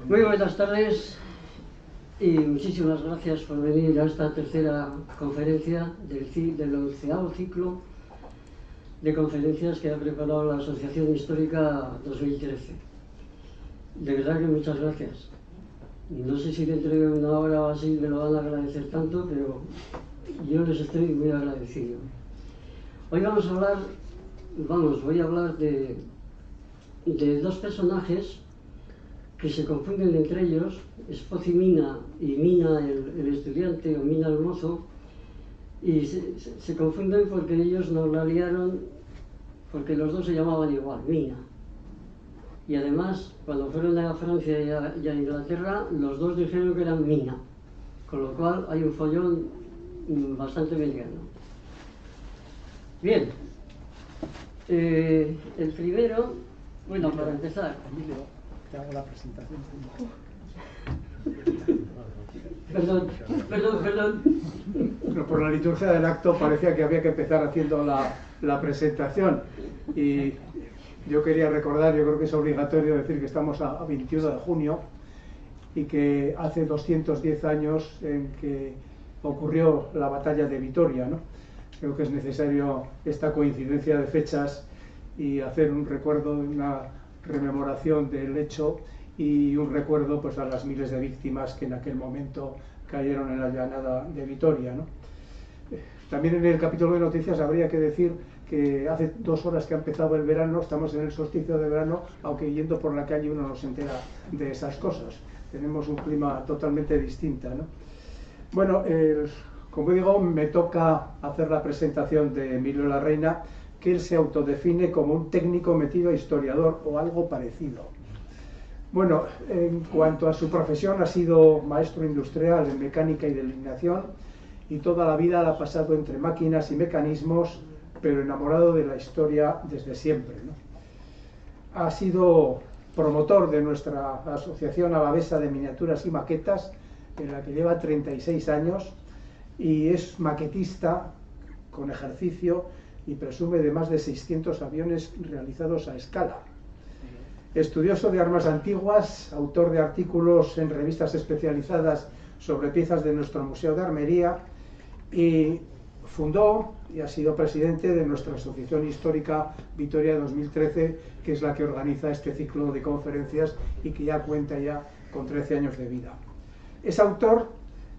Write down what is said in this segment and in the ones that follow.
Muy buenas tardes y muchísimas gracias por venir a esta tercera conferencia del 11º ciclo de conferencias que ha preparado la Asociación Histórica 2013. De verdad que muchas gracias. No sé si dentro de una hora o así me lo van a agradecer tanto, pero yo les estoy muy agradecido. Hoy voy a hablar de dos personajes que se confunden entre ellos, Espoz y Mina el estudiante o Mina el mozo, y se confunden porque ellos nos la liaron porque los dos se llamaban igual, Mina. Y además, cuando fueron a Francia y a Inglaterra, los dos dijeron que eran Mina, con lo cual hay un follón bastante mediano. Bien, el primero, bueno, para empezar... Te hago la presentación. Perdón. Bueno, por la liturgia del acto parecía que había que empezar haciendo la presentación y yo quería recordar, yo creo que es obligatorio decir que estamos a 21 de junio y que hace 210 años en que ocurrió la batalla de Vitoria, ¿no? Creo que es necesario esta coincidencia de fechas y hacer un recuerdo, una rememoración del hecho y un recuerdo pues a las miles de víctimas que en aquel momento cayeron en la llanada de Vitoria, ¿no? También en el capítulo de noticias habría que decir que hace 2 horas que ha empezado el verano, estamos en el solsticio de verano, aunque yendo por la calle uno no se entera de esas cosas. Tenemos un clima totalmente distinto, ¿no? Bueno, como digo, me toca hacer la presentación de Emilio Larreina, que él se autodefine como un técnico metido a historiador o algo parecido. Bueno, en cuanto a su profesión, ha sido maestro industrial en mecánica y delineación y toda la vida la ha pasado entre máquinas y mecanismos, pero enamorado de la historia desde siempre, ¿no? Ha sido promotor de nuestra Asociación Alavesa de Miniaturas y Maquetas, en la que lleva 36 años, y es maquetista con ejercicio y presume de más de 600 aviones realizados a escala. Estudioso de armas antiguas, autor de artículos en revistas especializadas sobre piezas de nuestro Museo de Armería, y fundó y ha sido presidente de nuestra Asociación Histórica Vitoria 2013, que es la que organiza este ciclo de conferencias y que ya cuenta con 13 años de vida. Es autor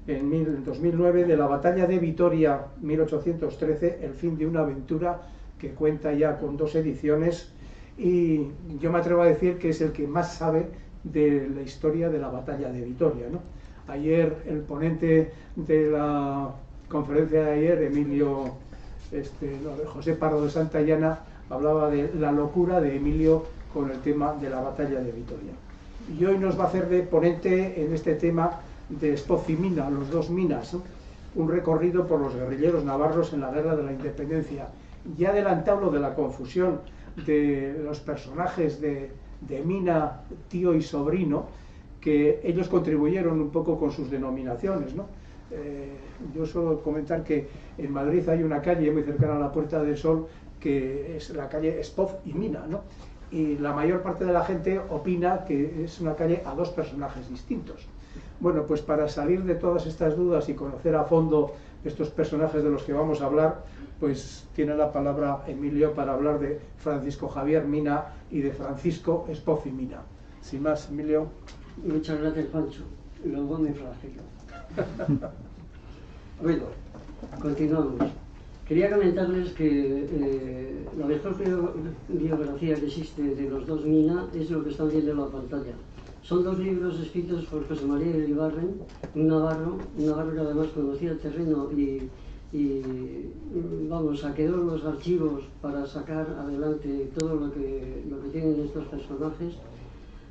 en 2009 de la Batalla de Vitoria 1813, el fin de una aventura, que cuenta ya con 2 ediciones, y yo me atrevo a decir que es el que más sabe de la historia de la Batalla de Vitoria, ¿no? Ayer el ponente de la conferencia de ayer, Emilio José Pardo de Santayana, hablaba de la locura de Emilio con el tema de la Batalla de Vitoria. Y hoy nos va a hacer de ponente en este tema de Espoz y Mina, los dos Minas, ¿no? Un recorrido por los guerrilleros navarros en la Guerra de la Independencia. Ya adelantado de la confusión de los personajes de Mina, tío y sobrino, que ellos contribuyeron un poco con sus denominaciones, ¿no? Yo suelo comentar que en Madrid hay una calle muy cercana a la Puerta del Sol que es la calle Espoz y Mina, ¿no? Y la mayor parte de la gente opina que es una calle a 2 personajes distintos. Bueno, pues para salir de todas estas dudas y conocer a fondo estos personajes de los que vamos a hablar, pues tiene la palabra Emilio para hablar de Francisco Javier Mina y de Francisco Espoz y Mina. Sin más, Emilio. Muchas gracias, Pancho. Lo voy muy frágil. Bueno, continuamos. Quería comentarles que la mejor biografía que existe de los dos Mina es lo que están viendo en la pantalla. Son 2 libros escritos por José María Iribarren, un navarro que además conocía el terreno y saqueó los archivos para sacar adelante todo lo que tienen estos personajes.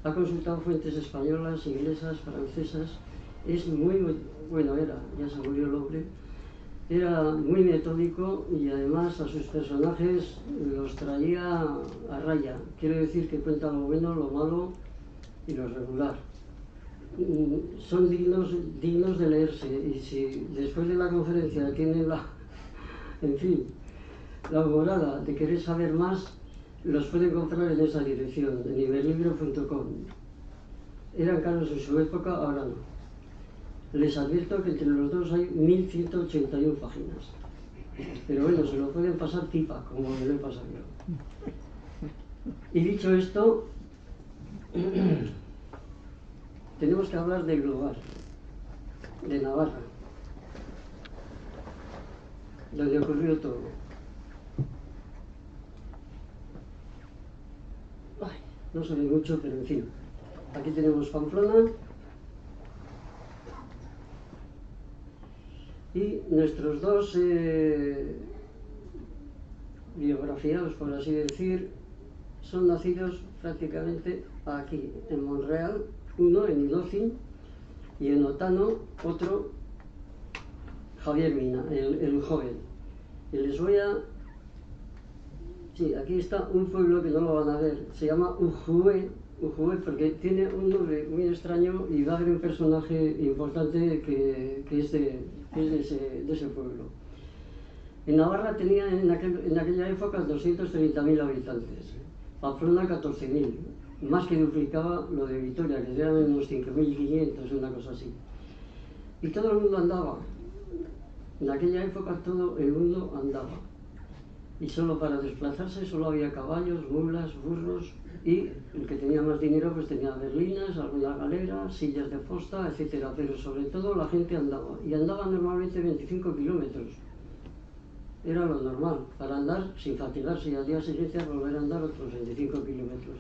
Ha consultado fuentes españolas, inglesas, francesas. Es muy bueno, ya se murió el hombre. Era muy metódico y además a sus personajes los traía a raya. Quiere decir que cuenta lo bueno, lo malo y lo regular. Son dignos de leerse, y si después de la conferencia tienen la humorada de querer saber más, los pueden comprar en esa dirección, en iberlibro.com. eran caros en su época, ahora no. Les advierto que entre los dos hay 1181 páginas. Pero bueno, se lo pueden pasar pipa, como me lo he pasado yo. Y dicho esto, tenemos que hablar del lugar, de Navarra, donde ocurrió todo. Ay, no se ve mucho, pero en fin. Aquí tenemos Pamplona y nuestros dos biografiados, por así decir, son nacidos prácticamente aquí, en Monreal, uno en Ilocin y en Otano, otro, Javier Mina, el joven. Y les voy a... Sí, aquí está un pueblo que no lo van a ver, se llama Ujue, porque tiene un nombre muy extraño y va a haber un personaje importante que es de ese pueblo. En Navarra tenía en aquella época 230.000 habitantes, Pamplona 14.000, más que duplicaba lo de Vitoria, que eran unos 5.500, una cosa así. Y todo el mundo andaba, en aquella época todo el mundo andaba. Y solo para desplazarse solo había caballos, mulas, burros, y el que tenía más dinero pues tenía berlinas, alguna galera, sillas de posta, etc. Pero sobre todo la gente andaba, y andaba normalmente 25 kilómetros. Era lo normal, para andar sin fatigarse y al día siguiente volver a andar otros 25 kilómetros.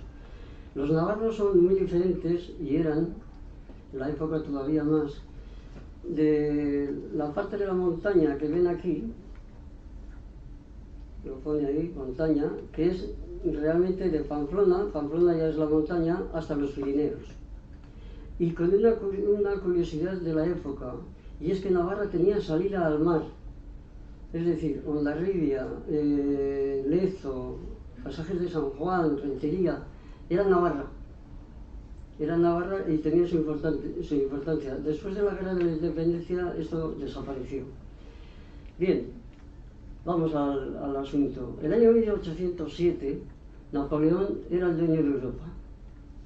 Los navarros son muy diferentes y eran, en la época todavía más, de la parte de la montaña que ven aquí, lo pone ahí, montaña, que es realmente de Pamplona, Pamplona ya es la montaña, hasta los Pirineos. Y con una curiosidad de la época, y es que Navarra tenía salida al mar, es decir, Hondarribia, Lezo, pasajes de San Juan, Rentería, era Navarra y tenía su importancia. Después de la guerra de la independencia esto desapareció. Bien, vamos al asunto. El año 1807, Napoleón era el dueño de Europa.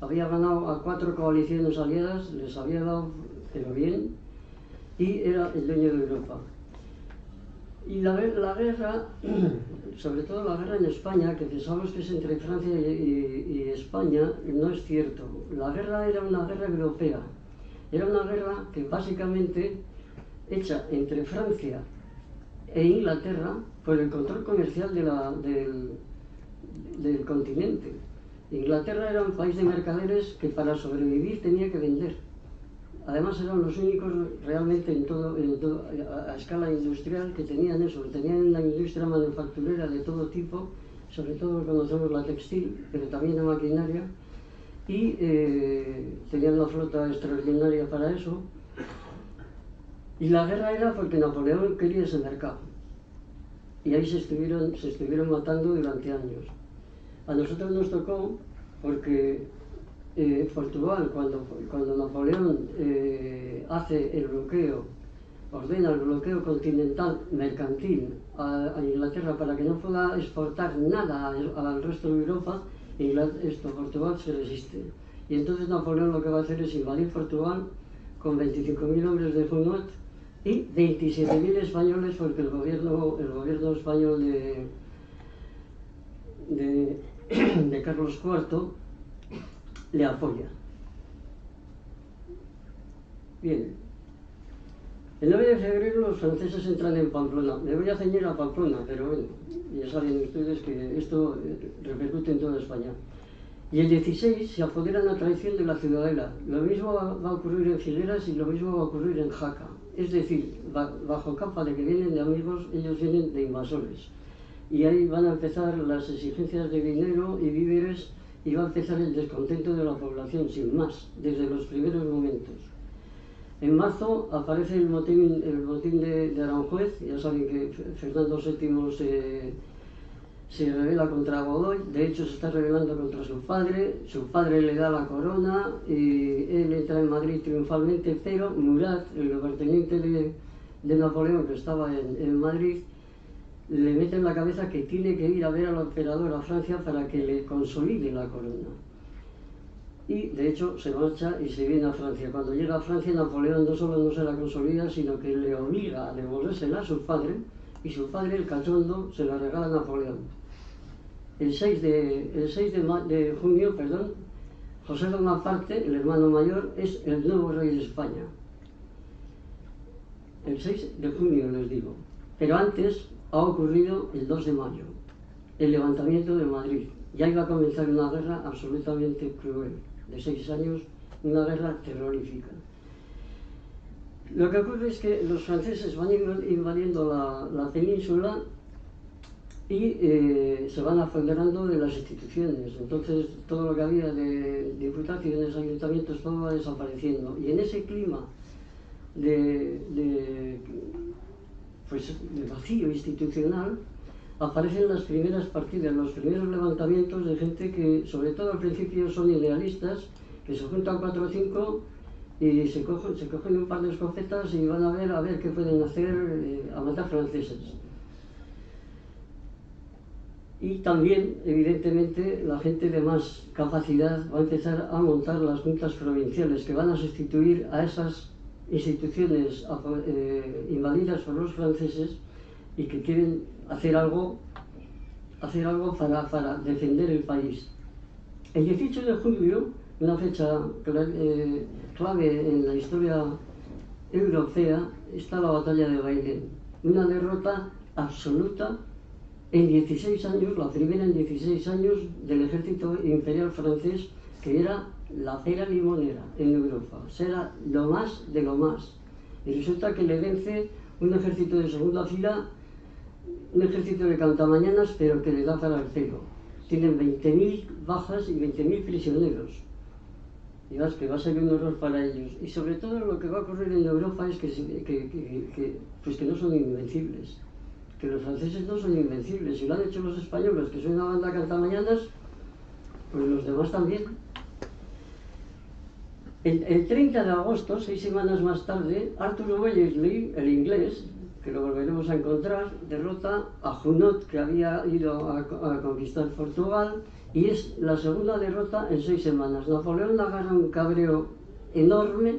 Había ganado a 4 coaliciones aliadas, les había dado, pero bien, y era el dueño de Europa. Y la guerra, sobre todo la guerra en España, que pensamos que es entre Francia y España, no es cierto. La guerra era una guerra europea. Era una guerra que básicamente hecha entre Francia e Inglaterra por el control comercial del continente. Inglaterra era un país de mercaderes que para sobrevivir tenía que vender. Además eran los únicos realmente a escala industrial que tenían eso, tenían una industria manufacturera de todo tipo, sobre todo conocemos la textil, pero también la maquinaria, y tenían una flota extraordinaria para eso. Y la guerra era porque Napoleón quería ese mercado. Y ahí se estuvieron matando durante años. A nosotros nos tocó porque Portugal, cuando Napoleón hace el bloqueo, ordena el bloqueo continental mercantil a Inglaterra para que no pueda exportar nada al resto de Europa, Portugal se resiste. Y entonces Napoleón lo que va a hacer es invadir Portugal con 25.000 hombres de Junot y 27.000 españoles, porque el gobierno español de Carlos IV le apoya. Bien, el 9 de febrero los franceses entran en Pamplona. Me voy a ceñir a Pamplona, pero bueno, ya saben ustedes que esto repercute en toda España. Y el 16 se apoderan a traición de la ciudadela. Lo mismo va a ocurrir en Figueras y lo mismo va a ocurrir en Jaca. Es decir, bajo capa de que vienen de amigos, ellos vienen de invasores. Y ahí van a empezar las exigencias de dinero y víveres, y va a empezar el descontento de la población, sin más, desde los primeros momentos. En marzo aparece el motín de Aranjuez. Ya saben que Fernando VII se rebela contra Godoy, de hecho se está rebelando contra su padre le da la corona y él entra en Madrid triunfalmente, pero Murat, el lugarteniente de Napoleón que estaba en Madrid, le mete en la cabeza que tiene que ir a ver al emperador a Francia para que le consolide la corona. y de hecho se marcha y se viene a Francia. Cuando llega a Francia, Napoleón no solo no se la consolida, sino que le obliga a devolvérsela a su padre, y su padre, el cachondo, se la regala a Napoleón. El 6 de junio, José Bonaparte, el hermano mayor, es el nuevo rey de España. El 6 de junio les digo. Pero antes ha ocurrido el 2 de mayo, el levantamiento de Madrid. Ya iba a comenzar una guerra absolutamente cruel, de 6 años, una guerra terrorífica. Lo que ocurre es que los franceses van invadiendo la península y se van apoderando de las instituciones. Entonces todo lo que había de diputaciones, ayuntamientos, todo va desapareciendo. Y en ese clima de vacío institucional aparecen las primeras partidas, los primeros levantamientos de gente que, sobre todo al principio, son idealistas, que se juntan 4 o 5 y se cogen un par de escopetas y van a ver qué pueden hacer, a matar franceses. Y también, evidentemente, la gente de más capacidad va a empezar a montar las juntas provinciales, que van a sustituir a esas instituciones invadidas por los franceses y que quieren hacer algo para defender el país. El 18 de julio, una fecha clave en la historia europea, está la batalla de Bailén. Una derrota absoluta en 16 años, la primera en 16 años del ejército imperial francés, que era la pera limonera en Europa. Será lo más de lo más. Y resulta que le vence un ejército de segunda fila, un ejército de cantamañanas, pero que le da para el pelo. Tienen 20.000 bajas y 20.000 prisioneros. Y vas, que va a ser un horror para ellos. Y sobre todo lo que va a ocurrir en Europa es que no son invencibles. Que los franceses no son invencibles. Si lo han hecho los españoles, que son una banda de cantamañanas, pues los demás también. El 30 de agosto, 6 semanas más tarde, Arthur Wellesley, el inglés, que lo volveremos a encontrar, derrota a Junot, que había ido a conquistar Portugal, y es la segunda derrota en 6 semanas. Napoleón agarra un cabreo enorme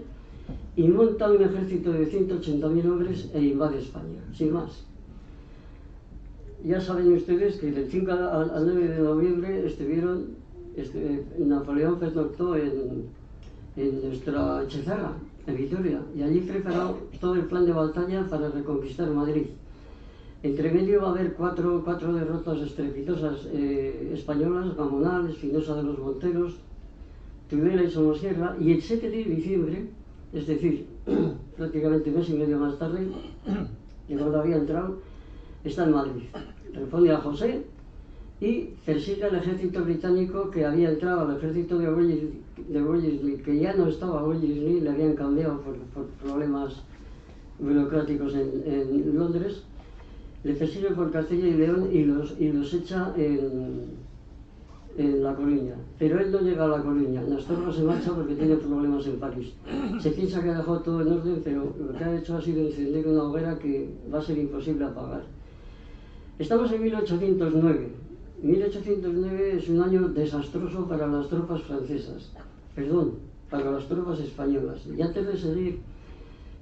y monta un ejército de 180.000 hombres e invade España, sin más. Ya saben ustedes que del 5 al 9 de noviembre Napoleón pernoctó en nuestra Echezarra, en Vitoria, y allí preparó todo el plan de batalla para reconquistar Madrid. Entre medio va a haber cuatro derrotas estrepitosas españolas: Gamonal, Espinosa de los Monteros, Tudela y Somosierra, y el 7 de diciembre, es decir, prácticamente un mes y medio más tarde, que cuando había entrado, está en Madrid. Responde a José y persigue al ejército británico que había entrado, al ejército de Wellesley, que ya no estaba Wellesley, le habían cambiado por problemas burocráticos en Londres. Le persigue por Castilla y León y los echa en La Coruña. Pero él no llega a La Coruña. Astorga se marcha porque tiene problemas en París. Se piensa que ha dejado todo en orden, pero lo que ha hecho ha sido encender una hoguera que va a ser imposible apagar. Estamos en 1809. 1809 es un año desastroso para las tropas francesas. Perdón, para las tropas españolas. Y antes de seguir,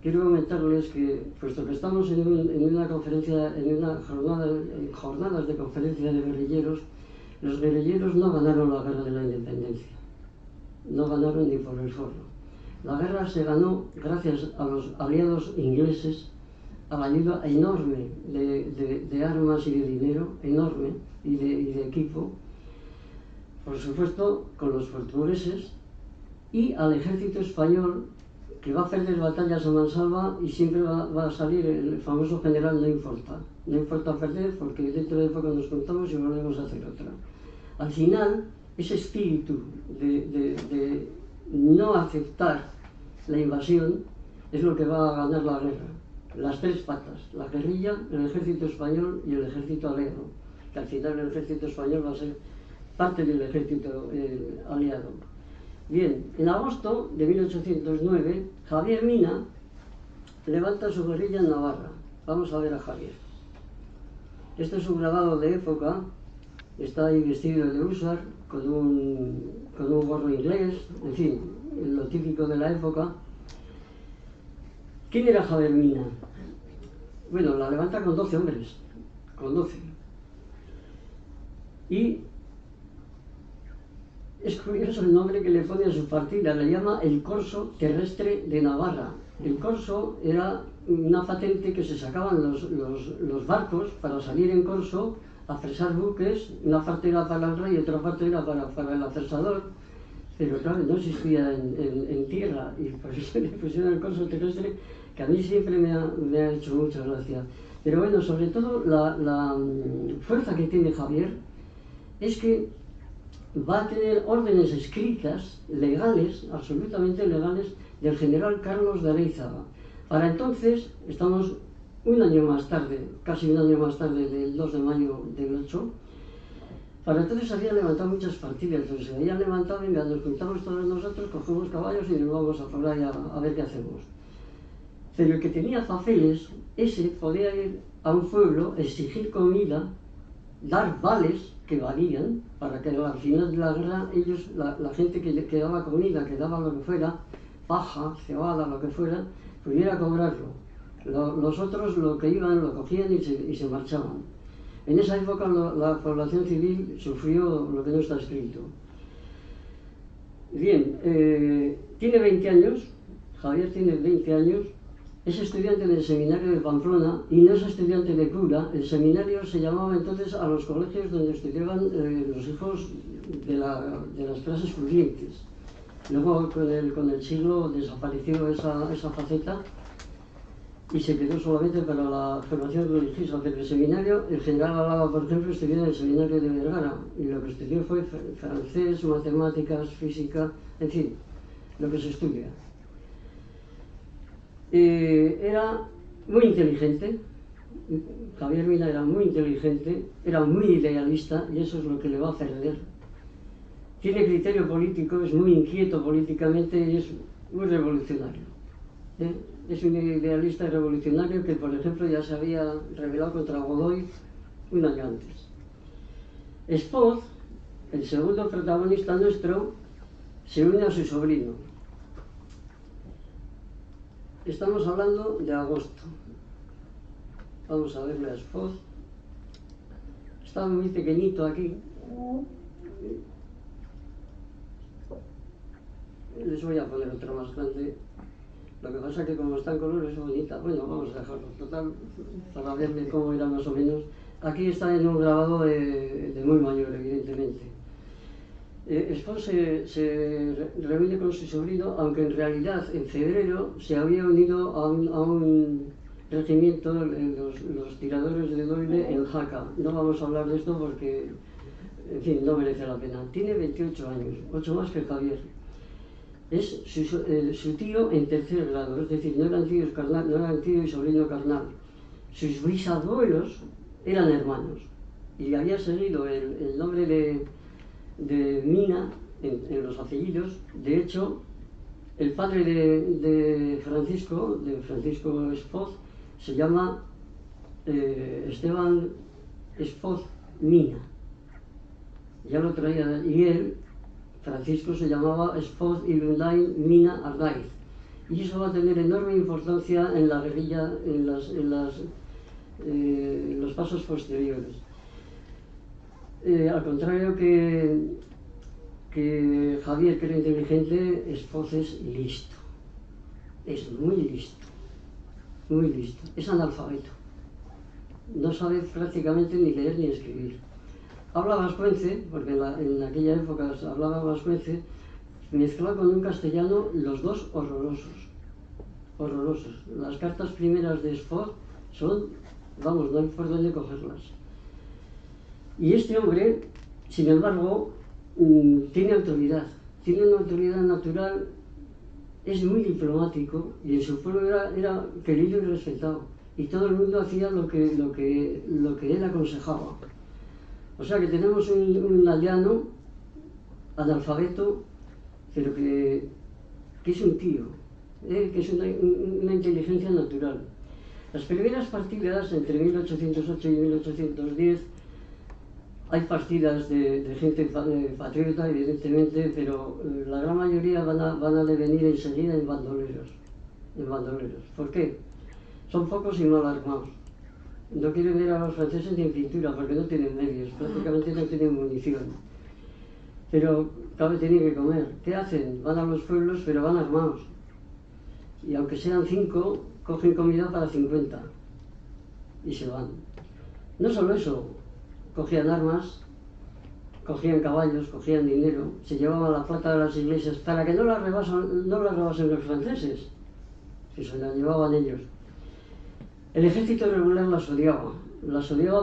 quiero comentarles que, puesto que estamos en una conferencia, en jornadas de conferencia de guerrilleros, los guerrilleros no ganaron la guerra de la independencia. No ganaron ni por el forro. La guerra se ganó gracias a los aliados ingleses, a la ayuda enorme de armas y de dinero, enorme, y de equipo, por supuesto con los portugueses, y al ejército español, que va a perder batallas a mansalva y siempre va a salir el famoso general no importa. No importa perder, porque dentro de poco nos contamos y volvemos a hacer otra. Al final, ese espíritu de no aceptar la invasión es lo que va a ganar la guerra. Las 3 patas: la guerrilla, el ejército español y el ejército aliado. Que al final el ejército español va a ser parte del ejército aliado. Bien, en agosto de 1809, Javier Mina levanta su guerrilla en Navarra. Vamos a ver a Javier. Este es un grabado de época, está ahí vestido de húsar, con un gorro inglés, en fin, lo típico de la época. ¿Quién era Javier Mina? Bueno, la levanta con 12 hombres, con 12. Y es curioso el nombre que le pone a su partida, le llama el Corso Terrestre de Navarra. El corso era una patente que se sacaban los barcos para salir en corso a fresar buques, una parte era para el rey y otra parte era para el afresador, pero claro, no existía en tierra, y por eso le pusieron el corso terrestre, que a mí siempre me ha hecho mucha gracia. Pero bueno, sobre todo la fuerza que tiene Javier es que va a tener órdenes escritas, legales, absolutamente legales, del general Carlos de Areizaga. Para entonces, estamos un año más tarde, casi un año más tarde del 2 de mayo del 8, para entonces había levantado muchas partidas, entonces se habían levantado, venga, nos juntamos todos nosotros, cogemos caballos y nos vamos a por ahí a ver qué hacemos. Pero el que tenía papeles, ese podía ir a un pueblo, exigir comida, dar vales que valían, para que al final de la guerra ellos, la gente que daba comida, que daba lo que fuera, paja, cebada, lo que fuera, pudiera cobrarlo. Los otros lo que iban, lo cogían y se marchaban. En esa época la población civil sufrió lo que no está escrito. Bien, tiene 20 años, Javier tiene 20 años, es estudiante del seminario de Pamplona y no es estudiante de cura. El seminario se llamaba entonces a los colegios donde estudiaban los hijos de las clases pudientes. Luego con el siglo desapareció esa faceta y se quedó solamente para la formación religiosa. Pero el seminario, el general Álava, por ejemplo, estudió en el seminario de Vergara y lo que estudió fue francés, matemáticas, física, en fin, lo que se estudia. Era muy inteligente, Javier Mina era muy inteligente, era muy idealista y eso es lo que le va a perder. Tiene criterio político, es muy inquieto políticamente y es muy revolucionario. Es un idealista y revolucionario que, por ejemplo, ya se había rebelado contra Godoy un año antes. Espoz, el segundo protagonista nuestro, se une a su sobrino. Estamos hablando de agosto. Vamos a verle a Espoz. Estaba muy pequeñito aquí. Les voy a poner otra más grande. Lo que pasa es que como está en color es bonita. Bueno, vamos a dejarlo total para verle cómo era más o menos. Aquí está en un grabado de muy mayor, evidentemente. Espoz se reúne con su sobrino, aunque en realidad en febrero se había unido a un regimiento, los tiradores de Doyle, en Jaca. No vamos a hablar de esto porque, en fin, no merece la pena. Tiene 28 años, 8 más que Javier. Es su tío en tercer grado, es decir, no eran tío y sobrino carnal. Sus bisabuelos eran hermanos y había seguido el nombre de Mina en los apellidos. De hecho, el padre de Francisco Espoz, se llama Esteban Espoz Mina. Ya lo traía, y él, Francisco, se llamaba Espoz Irundain Mina Ardaiz. Y eso va a tener enorme importancia en la guerrilla, en los pasos posteriores. Al contrario que Javier, que era inteligente, Espoz es listo. Es muy listo. Muy listo. Es analfabeto. No sabe prácticamente ni leer ni escribir. Habla vascuence, porque en aquella época se hablaba vascuence, mezclado con un castellano, los dos horrorosos. Horrorosos. Las cartas primeras de Espoz son, vamos, no hay por dónde cogerlas. Y este hombre, sin embargo, tiene autoridad. Tiene una autoridad natural, es muy diplomático y en su pueblo era querido y respetado. Y todo el mundo hacía lo que él aconsejaba. O sea que tenemos un aldeano analfabeto, pero que es un tío, que es una inteligencia natural. Las primeras partidas, entre 1808 y 1810, Hay partidas de gente patriota, evidentemente, pero la gran mayoría van a devenir enseguida en bandoleros. ¿Por qué? Son pocos y mal armados. No quieren ver a los franceses ni en pintura porque no tienen medios, prácticamente no tienen munición. Pero, claro, tienen que comer. ¿Qué hacen? Van a los pueblos, pero van armados. Y aunque sean 5, cogen comida para 50 y se van. No solo eso, cogían armas, cogían caballos, cogían dinero, se llevaban la plata de las iglesias para que no la rebasen los franceses, que se la llevaban ellos. El ejército regular las odiaba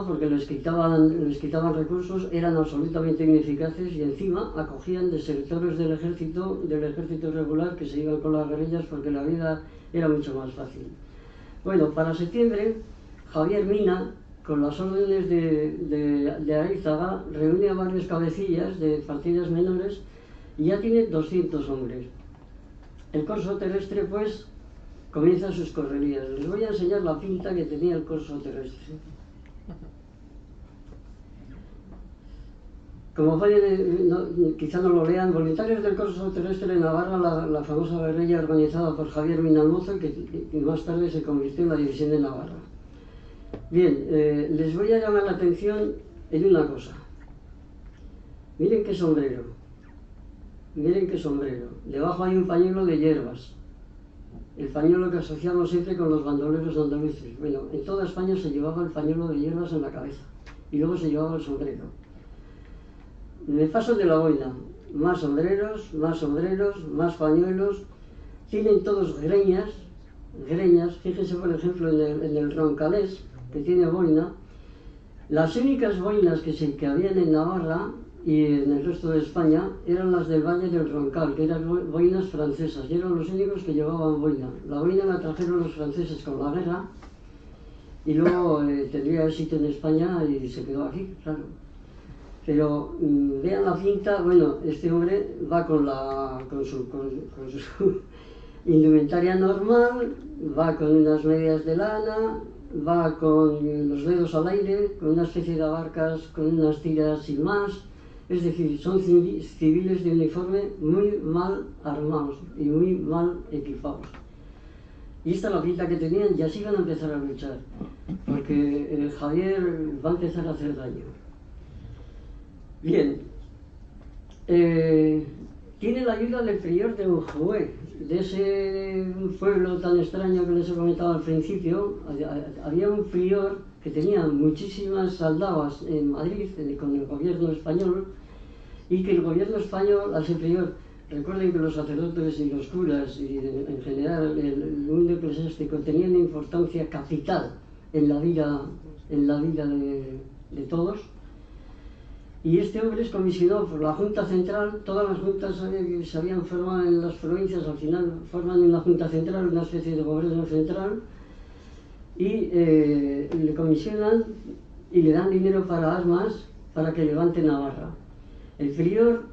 porque les quitaban recursos, eran absolutamente ineficaces y encima acogían desertores del ejército regular que se iban con las guerrillas porque la vida era mucho más fácil. Bueno, para septiembre, Javier Mina, con las órdenes de Arízaga, reúne a varios cabecillas de partidas menores y ya tiene 200 hombres. El corso terrestre, pues, comienza sus correrías. Les voy a enseñar la pinta que tenía el corso terrestre. Como quizá no lo lean, voluntarios del corso terrestre de Navarra, la famosa guerrilla organizada por Javier Mina Mozo, que más tarde se convirtió en la división de Navarra. Bien, les voy a llamar la atención en una cosa. Miren qué sombrero. Debajo hay un pañuelo de hierbas. El pañuelo que asociamos siempre con los bandoleros andaluces. Bueno, en toda España se llevaba el pañuelo de hierbas en la cabeza y luego se llevaba el sombrero. Me paso de la boina. Más sombreros, más pañuelos. Tienen todos greñas. Fíjense, por ejemplo, en el roncalés, que tiene boina. Las únicas boinas que habían en Navarra y en el resto de España eran las del Valle del Roncal, que eran boinas francesas, y eran los únicos que llevaban boina. La boina la trajeron los franceses con la guerra y luego tendría éxito en España y se quedó aquí, claro. Pero vean la pinta. Bueno, este hombre va con su indumentaria normal, va con unas medias de lana, va con los dedos al aire, con una especie de abarcas, con unas tiras sin más. Es decir, son civiles de uniforme muy mal armados y muy mal equipados. Y esta es la pinta que tenían y así van a empezar a luchar, porque Javier va a empezar a hacer daño. Bien, tiene la ayuda del prior de Unjué, de ese pueblo tan extraño que les he comentado al principio. Había un prior que tenía muchísimas aldabas en Madrid con el gobierno español, y que el gobierno español, a ese prior, recuerden que los sacerdotes y los curas y en general el mundo eclesiástico tenían una importancia capital en la vida de todos. Y este hombre es comisionado por la Junta Central. Todas las juntas se habían formado en las provincias, al final forman una Junta Central, una especie de gobierno central, y le comisionan y le dan dinero para armas para que levante Navarra. El prior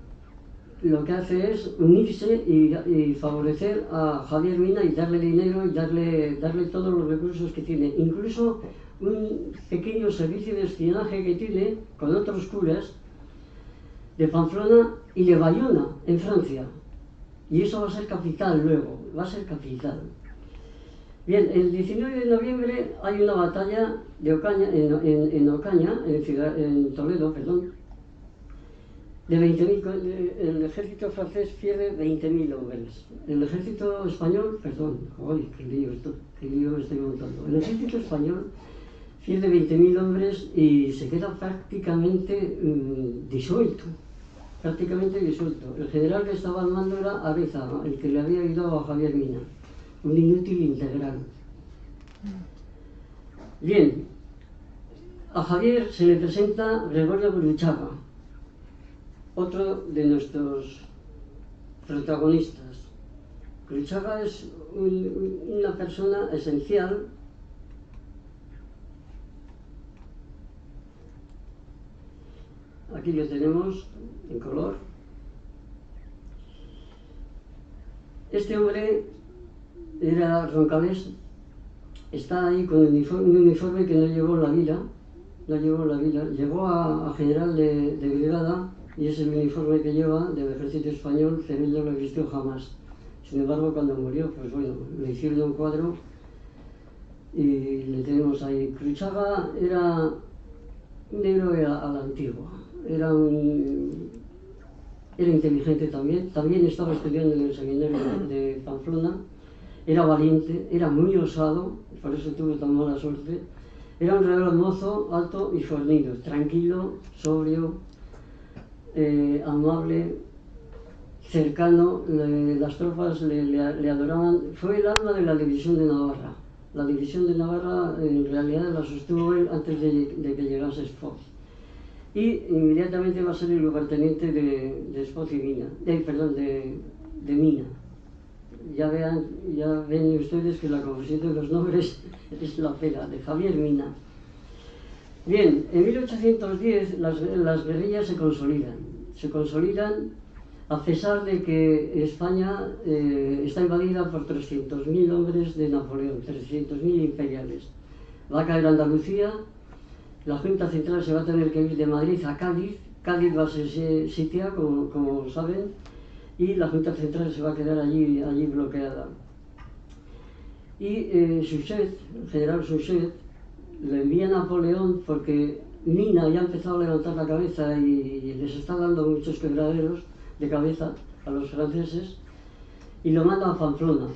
lo que hace es unirse y favorecer a Javier Mina y darle dinero y darle todos los recursos que tiene, incluso un pequeño servicio de espionaje que tiene con otros curas de Pamplona y de Bayona, en Francia. Y eso va a ser capital luego, va a ser capital. Bien, el 19 de noviembre hay una batalla de Ocaña, en Ocaña, en Toledo, perdón, de 20.000, el ejército francés pierde 20.000 hombres. El ejército español, perdón, ¡ay, qué lío estoy montando! El ejército español pierde 20.000 hombres y se queda prácticamente disuelto. El general que estaba al mando era Arízaga, el que le había ayudado a Javier Mina, un inútil integral. Bien, a Javier se le presenta Gregorio Gurruchaga, otro de nuestros protagonistas. Gurruchaga es una persona esencial. Aquí lo tenemos en color. Este hombre era roncalés, está ahí con un uniforme que no llevó en la vida, no llegó la vida, llegó a general de brigada y ese uniforme que lleva del ejército español, Cerello no lo vistió jamás. Sin embargo, cuando murió, pues bueno, le hicieron un cuadro y le tenemos ahí. Cruchaga era un héroe a la antigua, era inteligente también estaba estudiando en el seminario de Pamplona, era valiente, era muy osado, por eso tuvo tan mala suerte. Era un real mozo, alto y fornido, tranquilo, sobrio, amable, cercano, las tropas le adoraban. Fue el alma de la división de Navarra. La división de Navarra en realidad la sostuvo él antes de que llegase Espoz. Y inmediatamente va a ser el lugarteniente de Espoz y Mina, de Mina. Ya ven ustedes que la confusión de los nombres es la pera, de Javier Mina. Bien, en 1810 las guerrillas se consolidan a pesar de que España está invadida por 300.000 hombres de Napoleón, 300.000 imperiales. Va a caer Andalucía, la Junta Central se va a tener que ir de Madrid a Cádiz, Cádiz va a ser sitiada, como saben, y la Junta Central se va a quedar allí bloqueada. Y Suchet, el general Suchet, le envía a Napoleón porque Mina ya ha empezado a levantar la cabeza y les está dando muchos quebraderos de cabeza a los franceses, y lo manda a Pamplona.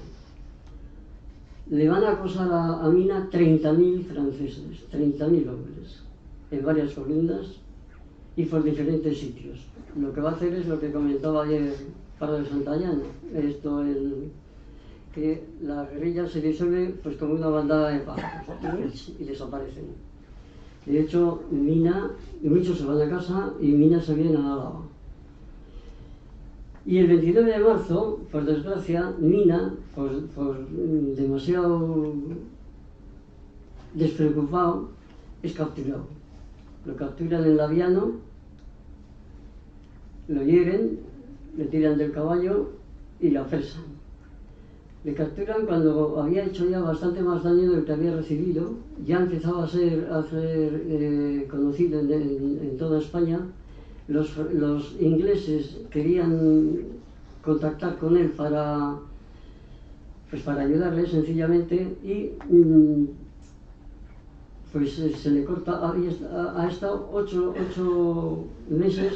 Le van a acosar a Mina 30.000 franceses, 30.000 hombres, en varias columnas y por diferentes sitios. Lo que va a hacer es lo que comentaba ayer Pardo de Santayana, que la guerrilla se disuelve pues como una bandada de pájaros y desaparecen. De hecho, Mina, muchos se van a casa y Mina se viene a Álava. Y el 29 de marzo, por desgracia, Mina, por demasiado despreocupado, es capturado. Lo capturan en Laviano, lo hieren, le tiran del caballo y lo apresan. Le capturan cuando había hecho ya bastante más daño del que había recibido, ya empezaba a ser conocido en toda España. Los ingleses querían contactar con él para ayudarle sencillamente, y pues se le corta. Ha estado 8 meses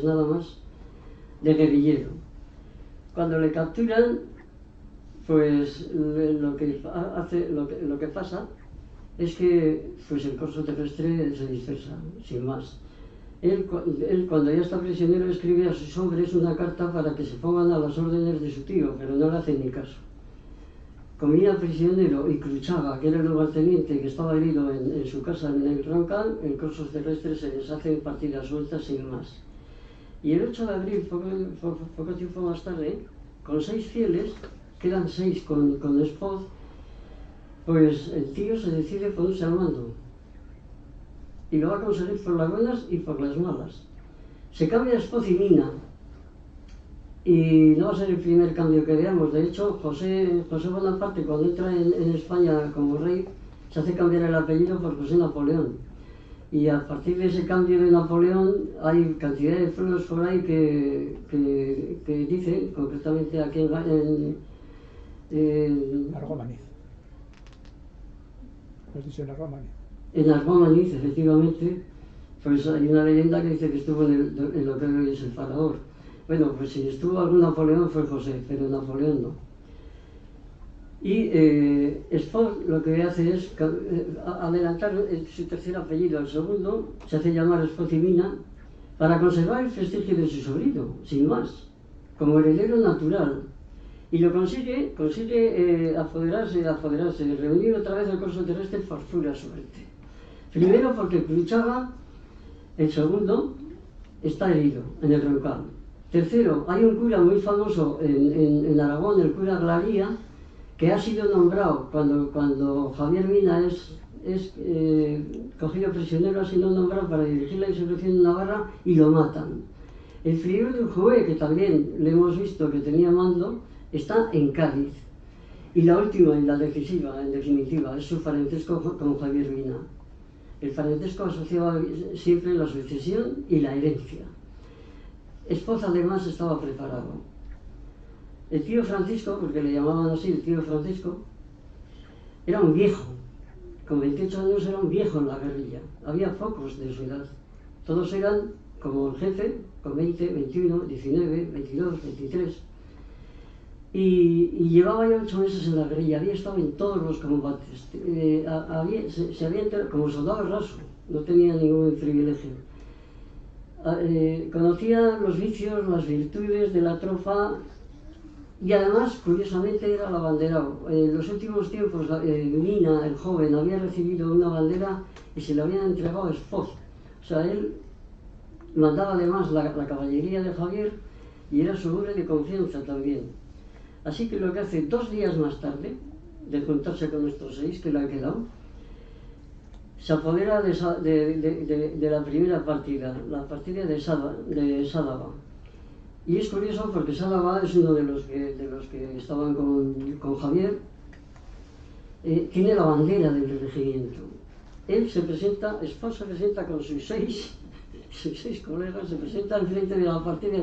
nada más de guerrillero. Cuando le capturan, pues lo que pasa es que pues el corso terrestre se dispersa, sin más. Él cuando ya está prisionero escribe a sus hombres una carta para que se pongan a las órdenes de su tío, pero no le hacen ni caso. Como era prisionero y Cruchaga, que era el lugarteniente que estaba herido en su casa en el Roncal, el corso terrestre se deshace en partidas sueltas sin más. Y el 8 de abril, poco tiempo más tarde, con 6 fieles, quedan 6 con Espoz, pues el tío se decide ponerse al mando. Y lo va a conseguir por las buenas y por las malas. Se cambia Espoz y Mina. Y no va a ser el primer cambio que veamos. De hecho, José Bonaparte, cuando entra en España como rey, se hace cambiar el apellido por José Napoleón. Y a partir de ese cambio de Napoleón hay cantidad de pueblos por ahí que dicen, concretamente aquí en Argomaniz. ¿Lo has dicho en Argomaniz? En Argomaniz, efectivamente, pues hay una leyenda que dice que estuvo en lo que hoy es el Parador. Bueno, pues si estuvo algún Napoleón fue José, pero Napoleón no. Y Espoz lo que hace es adelantar su tercer apellido al segundo, se hace llamar Espoz y Mina, para conservar el prestigio de su sobrino, sin más, como heredero natural. Y lo consigue apoderarse, reunir otra vez el corso terrestre por pura suerte. Primero porque Cruchaga, el segundo, está herido en el Roncal. Tercero, hay un cura muy famoso en Aragón, el cura Glaría, que ha sido nombrado, cuando Javier Mina es cogido prisionero, ha sido nombrado para dirigir la insurrección de Navarra y lo matan. El prior de Ujué, que también le hemos visto que tenía mando, está en Cádiz. Y la última y la decisiva, en definitiva, es su parentesco con Javier Mina. El parentesco asociaba siempre la sucesión y la herencia. Espoz además estaba preparado. El tío Francisco, porque le llamaban así el tío Francisco, era un viejo. Con 28 años era un viejo en la guerrilla. Había pocos de su edad. Todos eran como el jefe, con 20, 21, 19, 22, 23. Y llevaba ya 8 meses en la guerrilla, había estado en todos los combates, se había enterado como soldado raso, no tenía ningún privilegio. Conocía los vicios, las virtudes de la tropa y además, curiosamente, era el abanderado. En los últimos tiempos, Mina, el joven, había recibido una bandera y se le habían entregado a Espoz. O sea, él mandaba además la caballería de Javier y era su hombre de confianza también. Así que lo que hace 2 días más tarde, de juntarse con estos 6 que le han quedado, se apodera de la primera partida, la partida de Sádava. Y es curioso porque Sádava es uno de los que estaban con Javier, tiene la bandera del regimiento. Él se presenta, Espoz se presenta con sus seis colegas, se presenta enfrente de la partida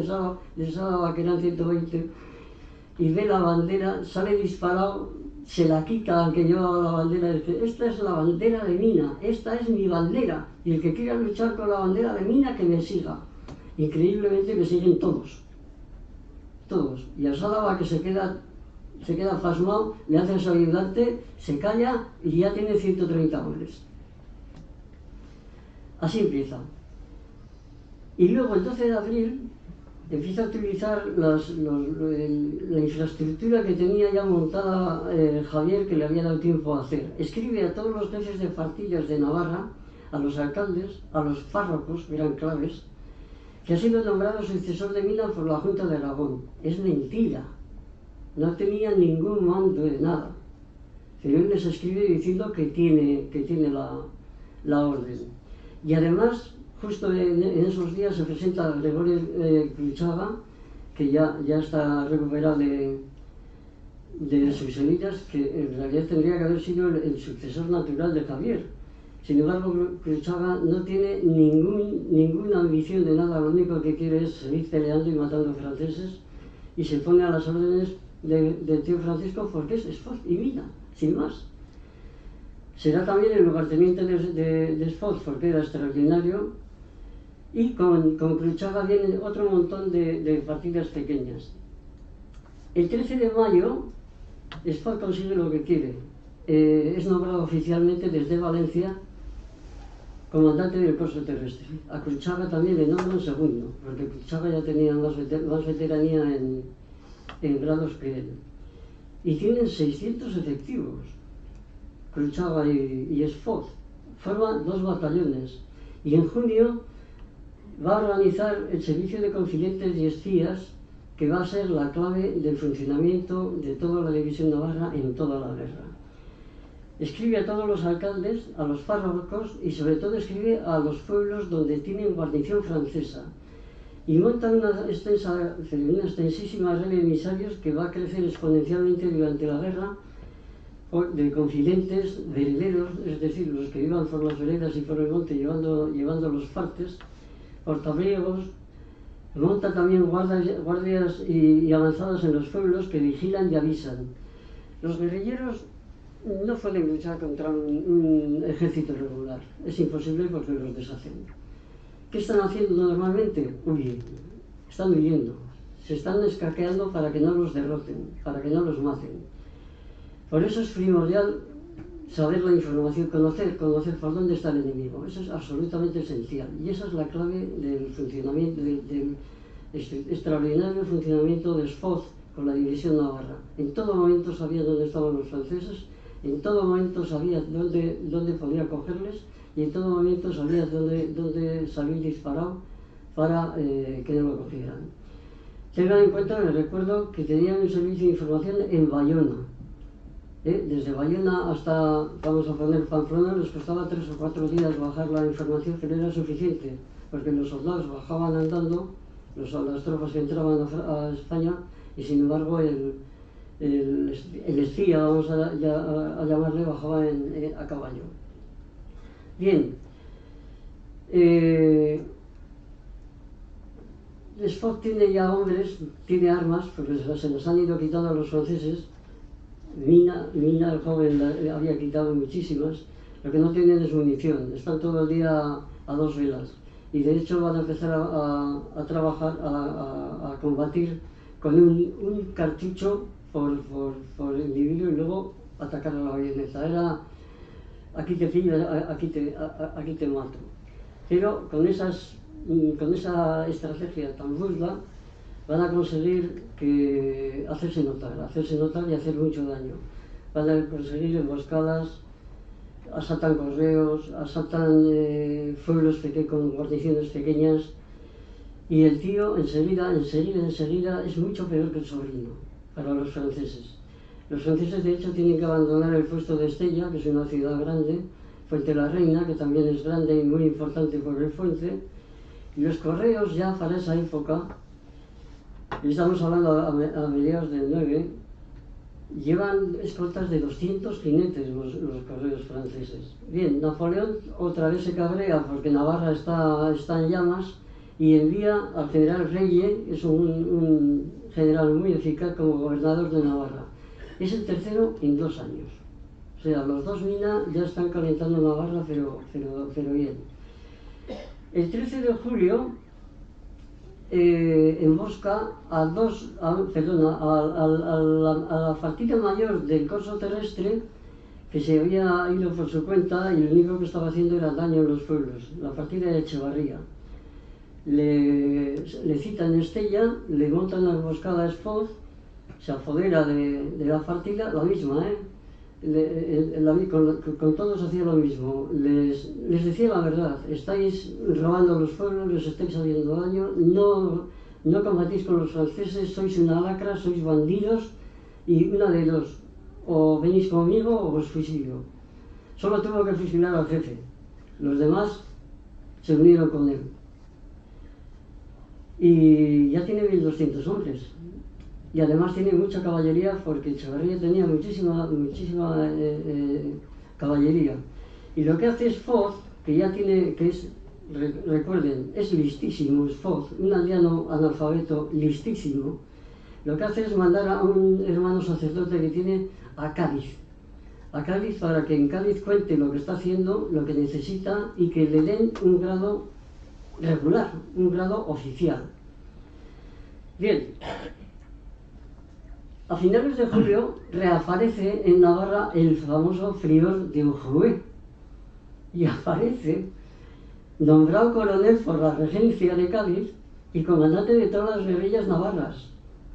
de Sádava, que eran 120, y ve la bandera, sale disparado, se la quita al que llevaba la bandera y dice: esta es la bandera de Mina, esta es mi bandera, y el que quiera luchar con la bandera de Mina que me siga. Increíblemente le siguen todos, y a Sádava, que se queda pasmado, le hace a su ayudante, se calla y ya tiene 130 hombres. Así empieza. Y luego el 12 de abril empieza a utilizar la infraestructura que tenía ya montada Javier, que le había dado tiempo a hacer. Escribe a todos los jefes de partillas de Navarra, a los alcaldes, a los párrocos, que eran claves, que ha sido nombrado sucesor de Mina por la Junta de Aragón. Es mentira, no tenía ningún mando de nada. Pero él les escribe diciendo que tiene la orden. Y además, justo en esos días se presenta Gregorio Cruchaga, que ya está recuperado de sus heridas, que en realidad tendría que haber sido el sucesor natural de Javier. Sin embargo, Cruchaga no tiene ninguna ambición de nada, lo único que quiere es seguir peleando y matando franceses, y se pone a las órdenes del tío Francisco porque es Espoz y Mina, sin más. Será también el lugarteniente de Espoz porque era extraordinario, y con Cruchaga viene otro montón de partidas pequeñas. El 13 de mayo, Espoz consigue lo que quiere. Es nombrado oficialmente desde Valencia comandante del corso terrestre. A Cruchaga también le nombran segundo, porque Cruchaga ya tenía más veteranía en grados que él. Y tienen 600 efectivos, Cruchaga y Espoz. Forman 2 batallones. Y en junio va a organizar el servicio de confidentes y espías, que va a ser la clave del funcionamiento de toda la división navarra en toda la guerra. Escribe a todos los alcaldes, a los párrocos y sobre todo escribe a los pueblos donde tienen guarnición francesa. Y monta una extensísima red de emisarios que va a crecer exponencialmente durante la guerra, de confidentes, de herederos, es decir, los que iban por las veredas y por el monte llevando los partes, portabriegos. Monta también guardias y avanzadas en los pueblos que vigilan y avisan. Los guerrilleros no pueden luchar contra un ejército regular, es imposible porque los deshacen. ¿Qué están haciendo normalmente? Huyen, están huyendo, se están escaqueando para que no los derroten, para que no los maten. Por eso es primordial saber la información, conocer por dónde está el enemigo. Eso es absolutamente esencial y esa es la clave del funcionamiento, del extraordinario funcionamiento de Espoz con la división navarra. En todo momento sabía dónde estaban los franceses, en todo momento sabía dónde podía cogerles y en todo momento sabía dónde salir disparado para que no lo cogieran. Tengan en cuenta, les recuerdo que tenían un servicio de información en Bayona. Desde Bayona hasta, vamos a poner, Pamplona, les costaba 3 o 4 días bajar la información, pero era suficiente, porque los soldados bajaban andando, las tropas que entraban a España, y sin embargo el espía, vamos a llamarle, bajaba a caballo. Bien, Desfort tiene ya hombres, tiene armas, porque se las han ido quitando a los franceses. Mina el joven había quitado muchísimas. Lo que no tienen es munición, están todo el día a dos velas. Y de hecho van a empezar a trabajar, a combatir con un cartucho por individuo y luego atacar a la bayoneta. Era aquí te pillo, aquí te mato. Pero con esa estrategia tan burda van a conseguir hacerse notar y hacer mucho daño. Van a conseguir emboscadas, asaltan correos, asaltan pueblos con guarniciones pequeñas, y el tío enseguida es mucho peor que el sobrino para los franceses. Los franceses de hecho tienen que abandonar el puesto de Estella, que es una ciudad grande, Fuente la Reina, que también es grande y muy importante por el fuente, y los correos ya para esa época, y estamos hablando a mediados del 9, llevan escoltas de 200 jinetes los correos franceses. Bien, Napoleón otra vez se cabrea porque Navarra está en llamas y envía al general Reye, es un general muy eficaz como gobernador de Navarra. Es el tercero en 2 años. O sea, los dos Mina ya están calentando Navarra, pero bien. El 13 de julio embosca a la partida mayor del corso terrestre, que se había ido por su cuenta y lo único que estaba haciendo era daño en los pueblos, la partida de Echevarría. Le citan Estella, le montan la emboscada a Espoz, se apodera de la partida, la misma, con todos hacía lo mismo. Les decía la verdad: estáis robando los pueblos, les estáis haciendo daño, no combatís con los franceses, sois una lacra, sois bandidos, y una de dos, o venís conmigo o os fusillo. Solo tuvo que fusilar al jefe, los demás se unieron con él. Y ya tiene 1200 hombres. Y además tiene mucha caballería, porque Echevarría tenía muchísima caballería. Y lo que hace es Foz, que ya tiene, recuerden, es listísimo, es Foz, un aldeano analfabeto listísimo. Lo que hace es mandar a un hermano sacerdote que tiene a Cádiz para que en Cádiz cuente lo que está haciendo, lo que necesita, y que le den un grado regular, un grado oficial. Bien. A finales de julio reaparece en Navarra el famoso Frior de Ujrué, y aparece nombrado coronel por la regencia de Cádiz y comandante de todas las guerrillas navarras.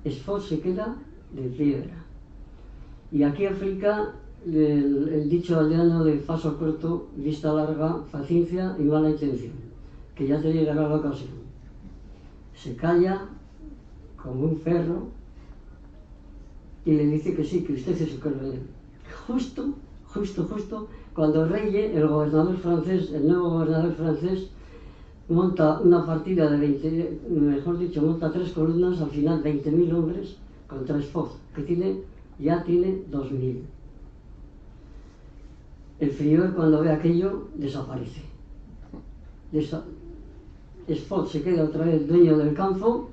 Espoz se queda de piedra. Y aquí aplica el dicho aldeano de paso corto, vista larga, paciencia y mala intención, que ya te llegará la ocasión. Se calla como un perro y le dice que sí, que usted es el coronel. Justo, cuando Reye, el gobernador francés, el nuevo gobernador francés, monta una partida de monta 3 columnas, al final 20.000 hombres, contra Espoz, que ya tiene 2.000. El Frior, cuando ve aquello, desaparece. Espoz se queda otra vez dueño del campo,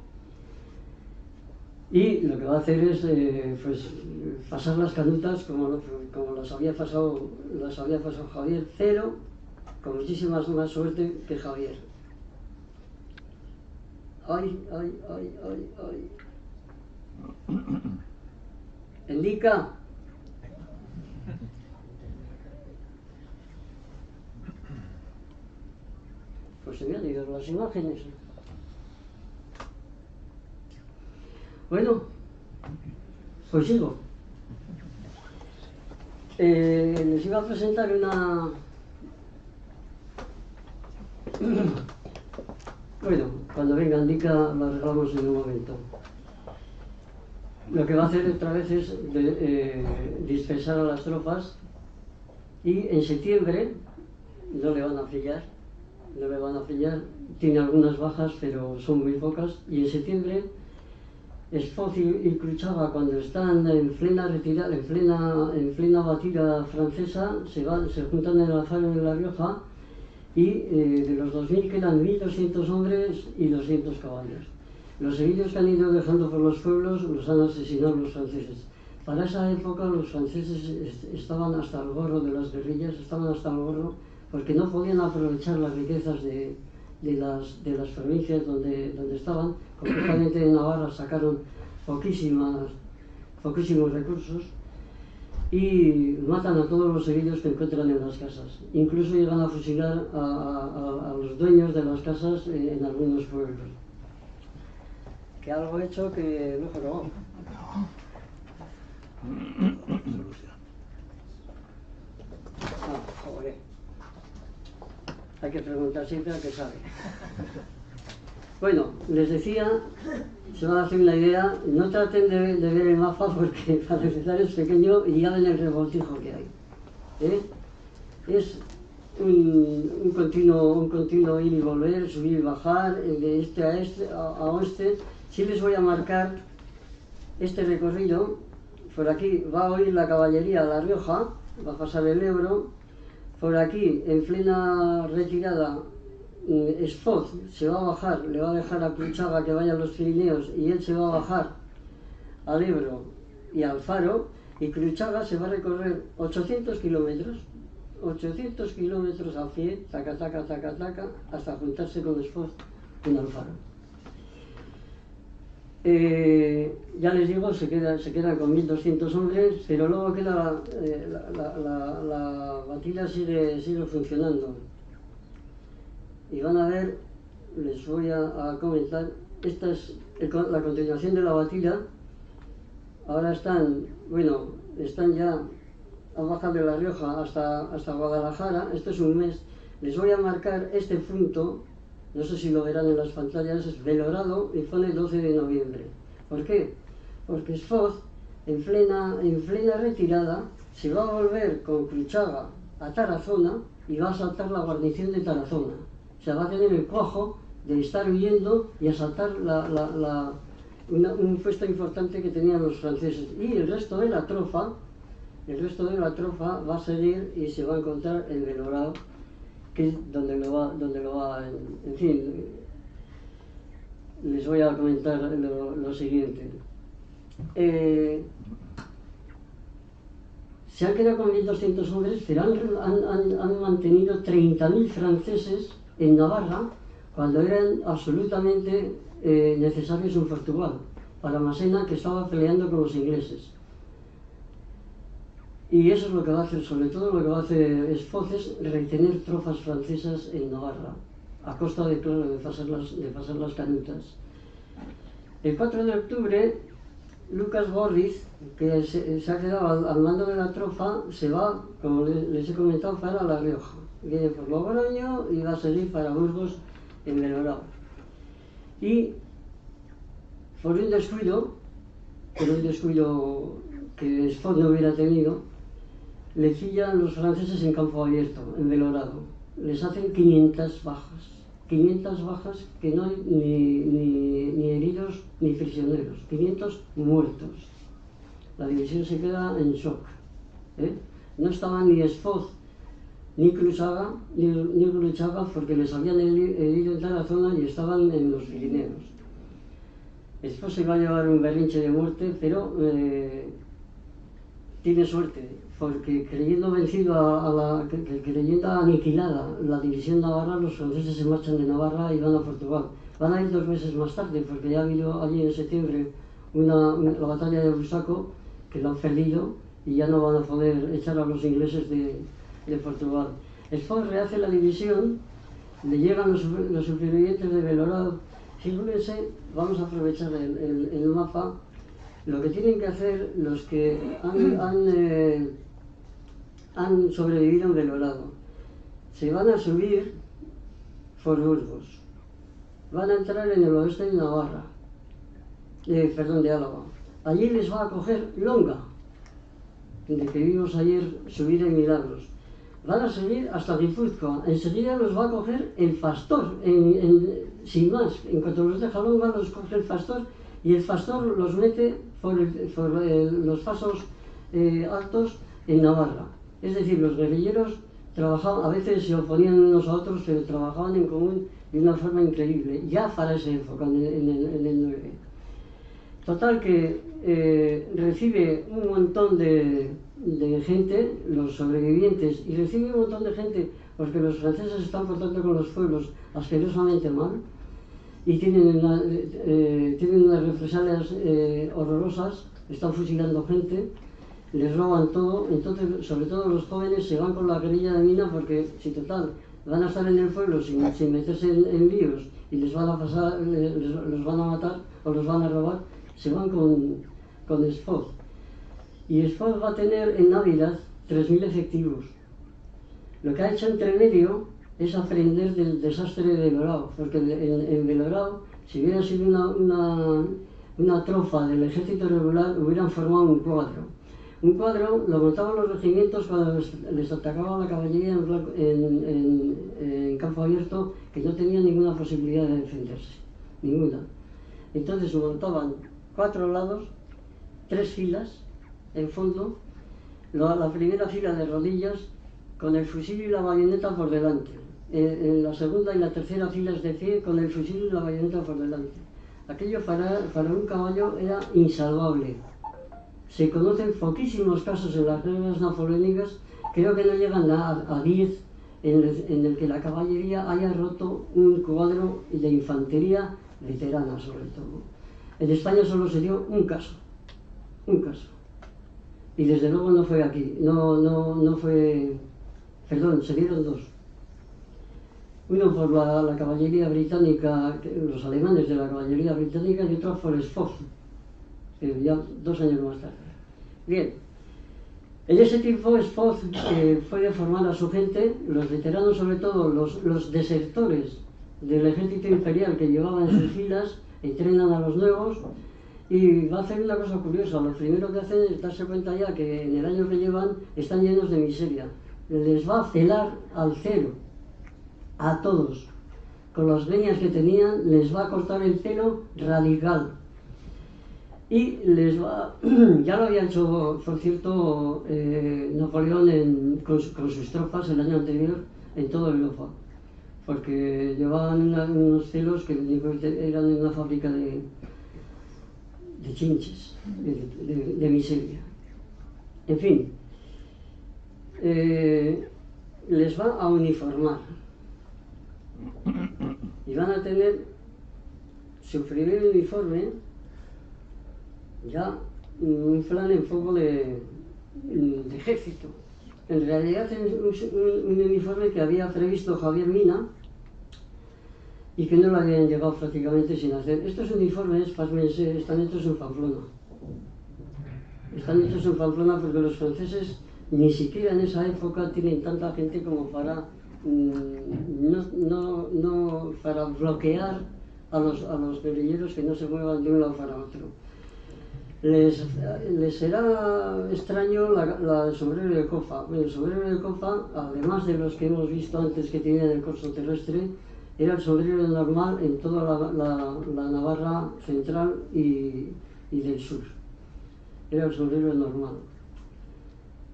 y lo que va a hacer es pasar las canutas como las había pasado Javier, pero con muchísima más suerte que Javier. ¡Ay! Indica. Pues se me han ido las imágenes. Bueno, pues sigo. Les iba a presentar una... Bueno, cuando venga Indica lo arreglamos en un momento. Lo que va a hacer otra vez es dispersar a las tropas, y en septiembre no le van a pillar, tiene algunas bajas pero son muy pocas, y en septiembre Espoz y Cruchava, cuando están en plena retirada, en plena batida francesa, se juntan en el Alfaro de La Rioja y de los 2000 quedan 1200 hombres y 200 caballos. Los heridos que han ido dejando por los pueblos los han asesinado los franceses. Para esa época los franceses estaban hasta el gorro de las guerrillas, estaban hasta el gorro porque no podían aprovechar las riquezas de las provincias donde estaban. Concretamente en Navarra sacaron poquísimos recursos y matan a todos los heridos que encuentran en las casas. Incluso llegan a fusilar a los dueños de las casas en algunos pueblos. Que algo hecho que no jorobó. Joder. Hay que preguntar siempre al que sabe. Bueno, les decía, se van a hacer una idea, no traten de ver el mapa porque para empezar es pequeño y ya ven el revoltijo que hay. Es un continuo ir y volver, subir y bajar, de este a oeste. Sí les voy a marcar este recorrido. Por aquí va a oír la caballería a La Rioja, va a pasar el Ebro. Por aquí, en plena retirada, Espoz se va a bajar, le va a dejar a Cruchaga que vaya a los Pirineos y él se va a bajar al Ebro y al Faro, y Cruchaga se va a recorrer 800 kilómetros a pie, taca, hasta juntarse con Espoz en Alfaro. Ya les digo, se queda con 1200 hombres, pero luego queda la batida sigue funcionando. Y van a ver, les voy a comentar, esta es la continuación de la batida. Ahora están ya a bajar de La Rioja hasta Guadalajara, esto es un mes. Les voy a marcar este punto, no sé si lo verán en las pantallas, es Belorado y pone 12 de noviembre. ¿Por qué? Porque Espoz, en plena retirada, se va a volver con Cruchaga a Tarazona y va a asaltar la guarnición de Tarazona. O sea, va a tener el cuajo de estar huyendo y asaltar un puesto importante que tenían los franceses. Y el resto de la tropa va a seguir y se va a encontrar en Belorado, que es donde lo va, en fin, les voy a comentar lo siguiente. Se han quedado con 1200 hombres, pero han mantenido 30.000 franceses en Navarra cuando eran absolutamente necesarios en Portugal, para Massena, que estaba peleando con los ingleses. Y eso es lo que va a hacer, sobre todo lo que va a hacer Espoz, es retener tropas francesas en Navarra, a costa de pasar las canutas. El 4 de octubre, Lucas Gorriz, que se ha quedado al mando de la tropa, se va, como les he comentado, para La Rioja. Viene por Logroño y va a salir para Burgos en Belorado. Y por un descuido que Espoz no hubiera tenido, le pillan los franceses en campo abierto, en Belorado. Les hacen 500 bajas que no hay ni heridos ni prisioneros, 500 muertos. La división se queda en shock. No estaban ni Espoz ni Cruchaga porque les habían herido en Tarazona y estaban en los Pirineos. Espoz se va a llevar un berrinche de muerte, pero tiene suerte, porque creyendo creyendo aniquilada la división navarra, los franceses se marchan de Navarra y van a Portugal. Van a ir 2 meses más tarde, porque ya ha habido allí en septiembre la batalla de Busaco, que la han perdido y ya no van a poder echar a los ingleses de Portugal. Espoz rehace la división, le llegan los supervivientes de Belorado. Fíjense, vamos a aprovechar el mapa. Lo que tienen que hacer los que han sobrevivido en Belorado, se van a subir por Burgos, van a entrar en el oeste de Navarra, de Álava. Allí les va a coger Longa, de que vimos ayer subir en Milagros. Van a subir hasta Guipúzcoa, enseguida los va a coger el Pastor, sin más. En cuanto los deja Longa, los coge el Pastor y el Pastor los mete por los pasos altos en Navarra. Es decir, los guerrilleros trabajaban, a veces se oponían unos a otros, pero trabajaban en común de una forma increíble, ya para esa época, en el 9. Total que recibe un montón de gente, los sobrevivientes, y recibe un montón de gente porque los franceses están portando con los pueblos asquerosamente mal y tienen unas represalias horrorosas, están fusilando gente, les roban todo. Entonces, sobre todo los jóvenes se van con la guerrilla de Mina porque, si total, van a estar en el pueblo sin meterse en líos y les van a pasar, los van a matar o los van a robar, se van con Espoz. Y Espoz va a tener en Ávila 3.000 efectivos. Lo que ha hecho entre medio es aprender del desastre de Belgrado, porque en Belgrado, si hubiera sido una trofa del ejército regular, hubieran formado un cuadro. Un cuadro lo montaban los regimientos cuando les atacaba la caballería en campo abierto, que no tenía ninguna posibilidad de defenderse, ninguna. Entonces montaban 4 lados, 3 filas en fondo, la primera fila de rodillas con el fusil y la bayoneta por delante, en la segunda y la tercera filas de pie con el fusil y la bayoneta por delante. Aquello para un caballo era insalvable. Se conocen poquísimos casos en las guerras napoleónicas, creo que no llegan a 10 en el que la caballería haya roto un cuadro de infantería veterana, sobre todo. En España solo se dio un caso, y desde luego no fue aquí, no fue, perdón, se dieron 2. Uno por la caballería británica, los alemanes de la caballería británica, y otro por Espoz, ya 2 años más tarde. Bien, en ese tiempo Espoz fue formar a su gente, los veteranos, sobre todo los desertores del ejército imperial que llevaban en sus filas, entrenan a los nuevos, y va a hacer una cosa curiosa. Lo primero que hacen es darse cuenta ya que en el año que llevan están llenos de miseria. Les va a celar al cero a todos. Con las greñas que tenían les va a cortar el pelo radical. Y les va, ya lo había hecho, por cierto, Napoleón con sus tropas el año anterior en toda Europa, porque llevaban unos celos que eran en una fábrica de chinches, de miseria. En fin, les va a uniformar y van a tener su primer uniforme, ya un plan en foco de ejército. En realidad es un uniforme que había previsto Javier Mina y que no lo habían llegado prácticamente sin hacer. Estos uniformes, están hechos en Pamplona. Están hechos en Pamplona porque los franceses ni siquiera en esa época tienen tanta gente como para para bloquear a los guerrilleros que no se muevan de un lado para otro. Les será extraño el sombrero de copa. Bueno, el sombrero de copa, además de los que hemos visto antes que tenían el corso terrestre, era el sombrero normal en toda la Navarra central y del sur. Era el sombrero normal.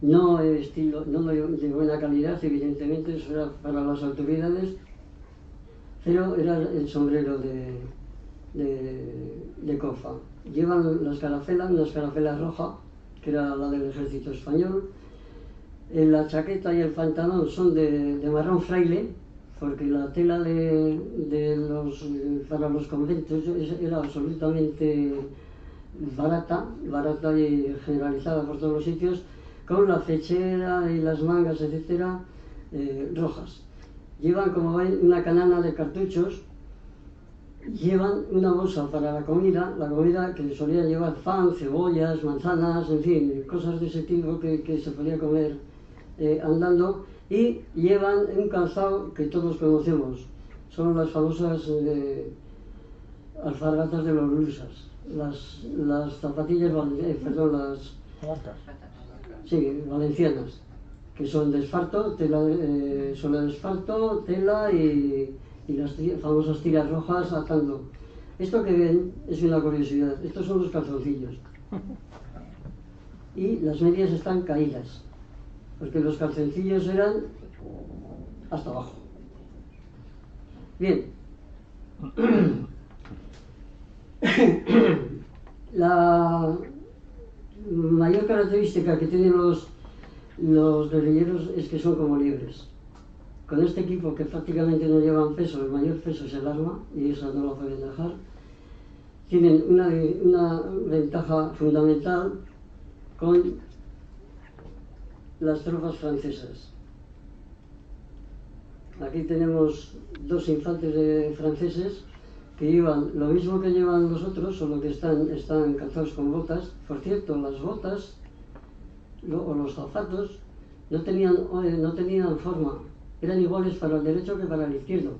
No de buena calidad, evidentemente, eso era para las autoridades, pero era el sombrero de copa. Llevan la escarafela, una escarafela roja, que era la del ejército español. La chaqueta y el pantalón son de marrón fraile, porque la tela para los conventos era absolutamente barata y generalizada por todos los sitios, con la fechera y las mangas, etcétera, rojas. Llevan, como ven, una canana de cartuchos. Llevan una bolsa para la comida que solían llevar pan, cebollas, manzanas, en fin, cosas de ese tipo que se podía comer andando, y llevan un calzado que todos conocemos, son las famosas alpargatas de los lusas, las zapatillas, valencianas, que son de esparto, suela de esparto, tela y las famosas tiras rojas atando. Esto que ven es una curiosidad, estos son los calzoncillos. Y las medias están caídas. porque los calzoncillos eran hasta abajo. Bien. La mayor característica que tienen los guerrilleros es que son como libres. Con este equipo, que prácticamente no llevan peso, el mayor peso es el arma, y esa no la pueden dejar, tienen una ventaja fundamental con las tropas francesas. Aquí tenemos dos infantes franceses que llevan lo mismo que llevan los otros, solo que están calzados con botas. Por cierto, las botas o los zapatos no tenían forma, eran iguales para el derecho que para el izquierdo.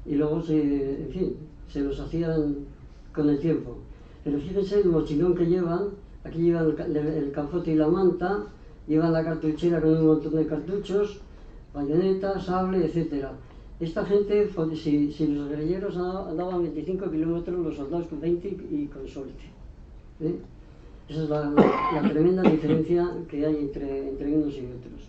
Y luego, en fin, se los hacían con el tiempo. Pero fíjense el mochilón que llevan. Aquí llevan el capote y la manta, llevan la cartuchera con un montón de cartuchos, bayoneta, sable, etc. Esta gente, si los guerrilleros andaban 25 kilómetros, los soldados con 20 y con suerte. Esa es la tremenda diferencia que hay entre unos y otros.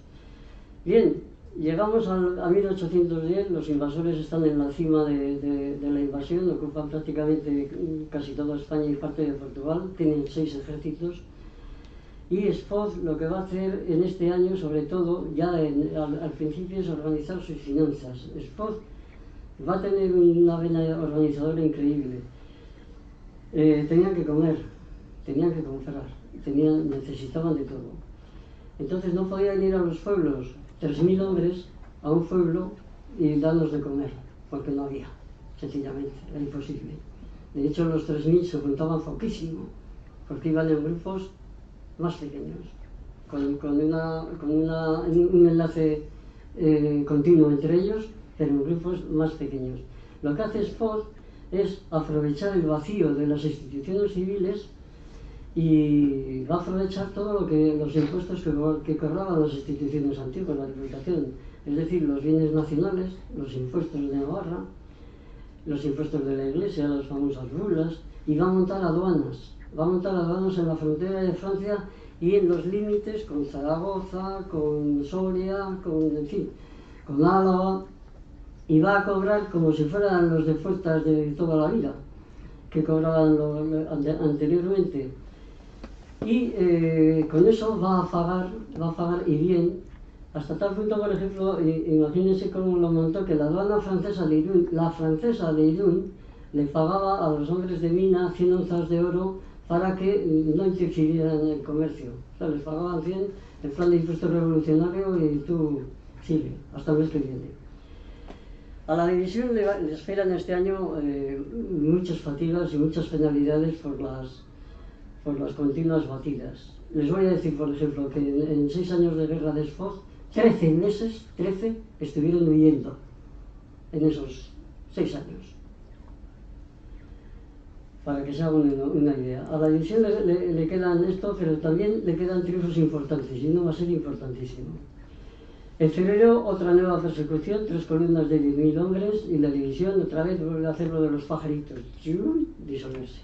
Bien, llegamos a 1810, los invasores están en la cima de la invasión, ocupan prácticamente casi toda España y parte de Portugal, tienen 6 ejércitos. Y Espoz lo que va a hacer en este año, sobre todo, ya al principio, es organizar sus finanzas. Espoz va a tener una vena organizadora increíble. Tenían que comer, tenían que comprar, necesitaban de todo. Entonces no podían ir a los pueblos, 3.000 hombres, a un pueblo y darlos de comer, porque no había, sencillamente, era imposible. De hecho, los 3.000 se juntaban poquísimo, porque iban en grupos más pequeños, con un enlace continuo entre ellos, pero en grupos más pequeños. Lo que hace Espoz es aprovechar el vacío de las instituciones civiles y va a aprovechar los impuestos que cobraban las instituciones antiguas, la Diputación, es decir, los bienes nacionales, los impuestos de Navarra, los impuestos de la Iglesia, las famosas bulas, y va a montar aduanas en la frontera de Francia y en los límites con Zaragoza, con Soria, con Álava, y va a cobrar como si fueran los de puertas de toda la vida, que cobraban anteriormente. Y con eso va a pagar y bien, hasta tal punto, por ejemplo, imagínense cómo lo montó, que la aduana francesa de Irún, le pagaba a los hombres de mina 100 onzas de oro para que no interfirieran en el comercio. O sea, les pagaban 100 en plan de impuesto revolucionario y tú sigue, hasta el mes que viene. A la división le esperan este año muchas fatigas y muchas penalidades por las continuas batidas. Les voy a decir, por ejemplo, que en 6 años de guerra de Espoz, 13 meses estuvieron huyendo en esos 6 años. Para que se hagan una idea. A la división le quedan esto, pero también le quedan triunfos importantes, y uno va a ser importantísimo. En febrero, otra nueva persecución, 3 columnas de 10.000 hombres, y la división otra vez vuelve a hacer lo de los pajaritos, disolverse.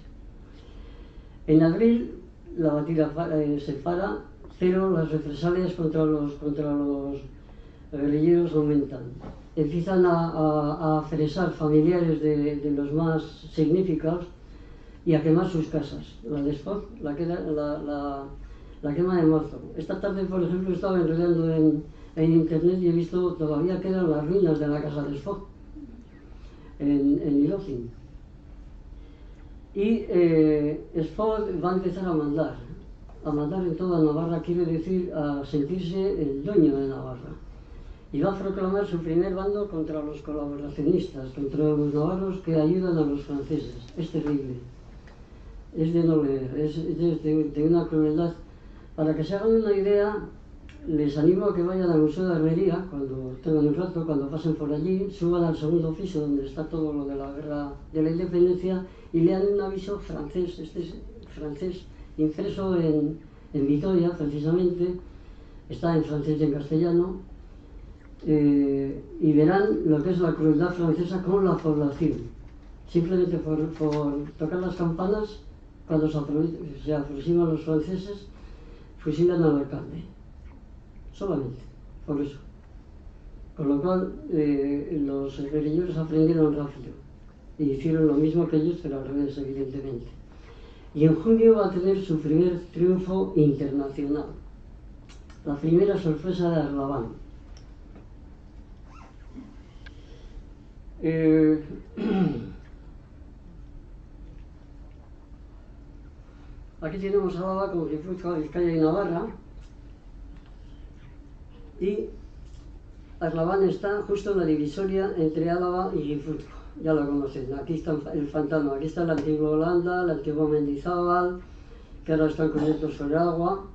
En abril, la batida se para, pero las represalias contra los guerrilleros aumentan. Empiezan a apresar familiares de los más significados y a quemar sus casas. La de Espoz la quema de marzo. Esta tarde, por ejemplo, estaba enredando en internet y he visto todavía quedan las ruinas de la casa de Espoz en Ilocin. Y Espoz va a empezar a mandar en toda Navarra, quiere decir a sentirse el dueño de Navarra. Y va a proclamar su primer bando contra los colaboracionistas, contra los navarros que ayudan a los franceses. Es terrible, es de no leer, es de una crueldad. Para que se hagan una idea, les animo a que vayan al Museo de Armería, cuando tengan un rato, cuando pasen por allí, suban al segundo piso donde está todo lo de la guerra de la independencia y lean un aviso francés, este es francés, impreso en Vitoria precisamente, está en francés y en castellano, y verán lo que es la crueldad francesa con la población. Simplemente por tocar las campanas, cuando se aproximan los franceses, fusilan al alcalde. solamente, por eso. Con lo cual, los guerrilleros aprendieron rápido y hicieron lo mismo que ellos, pero al revés, evidentemente. Y en junio va a tener su primer triunfo internacional, la primera sorpresa de Arlabán. Aquí tenemos Álava con Guipúzcoa, Vizcaya y Navarra, y Arlabán está justo en la divisoria entre Álava y Guipúzcoa, ya lo conocen. Aquí está el fantasma, aquí está la antigua Holanda, la antigua Mendizábal, que ahora están cubiertos por agua.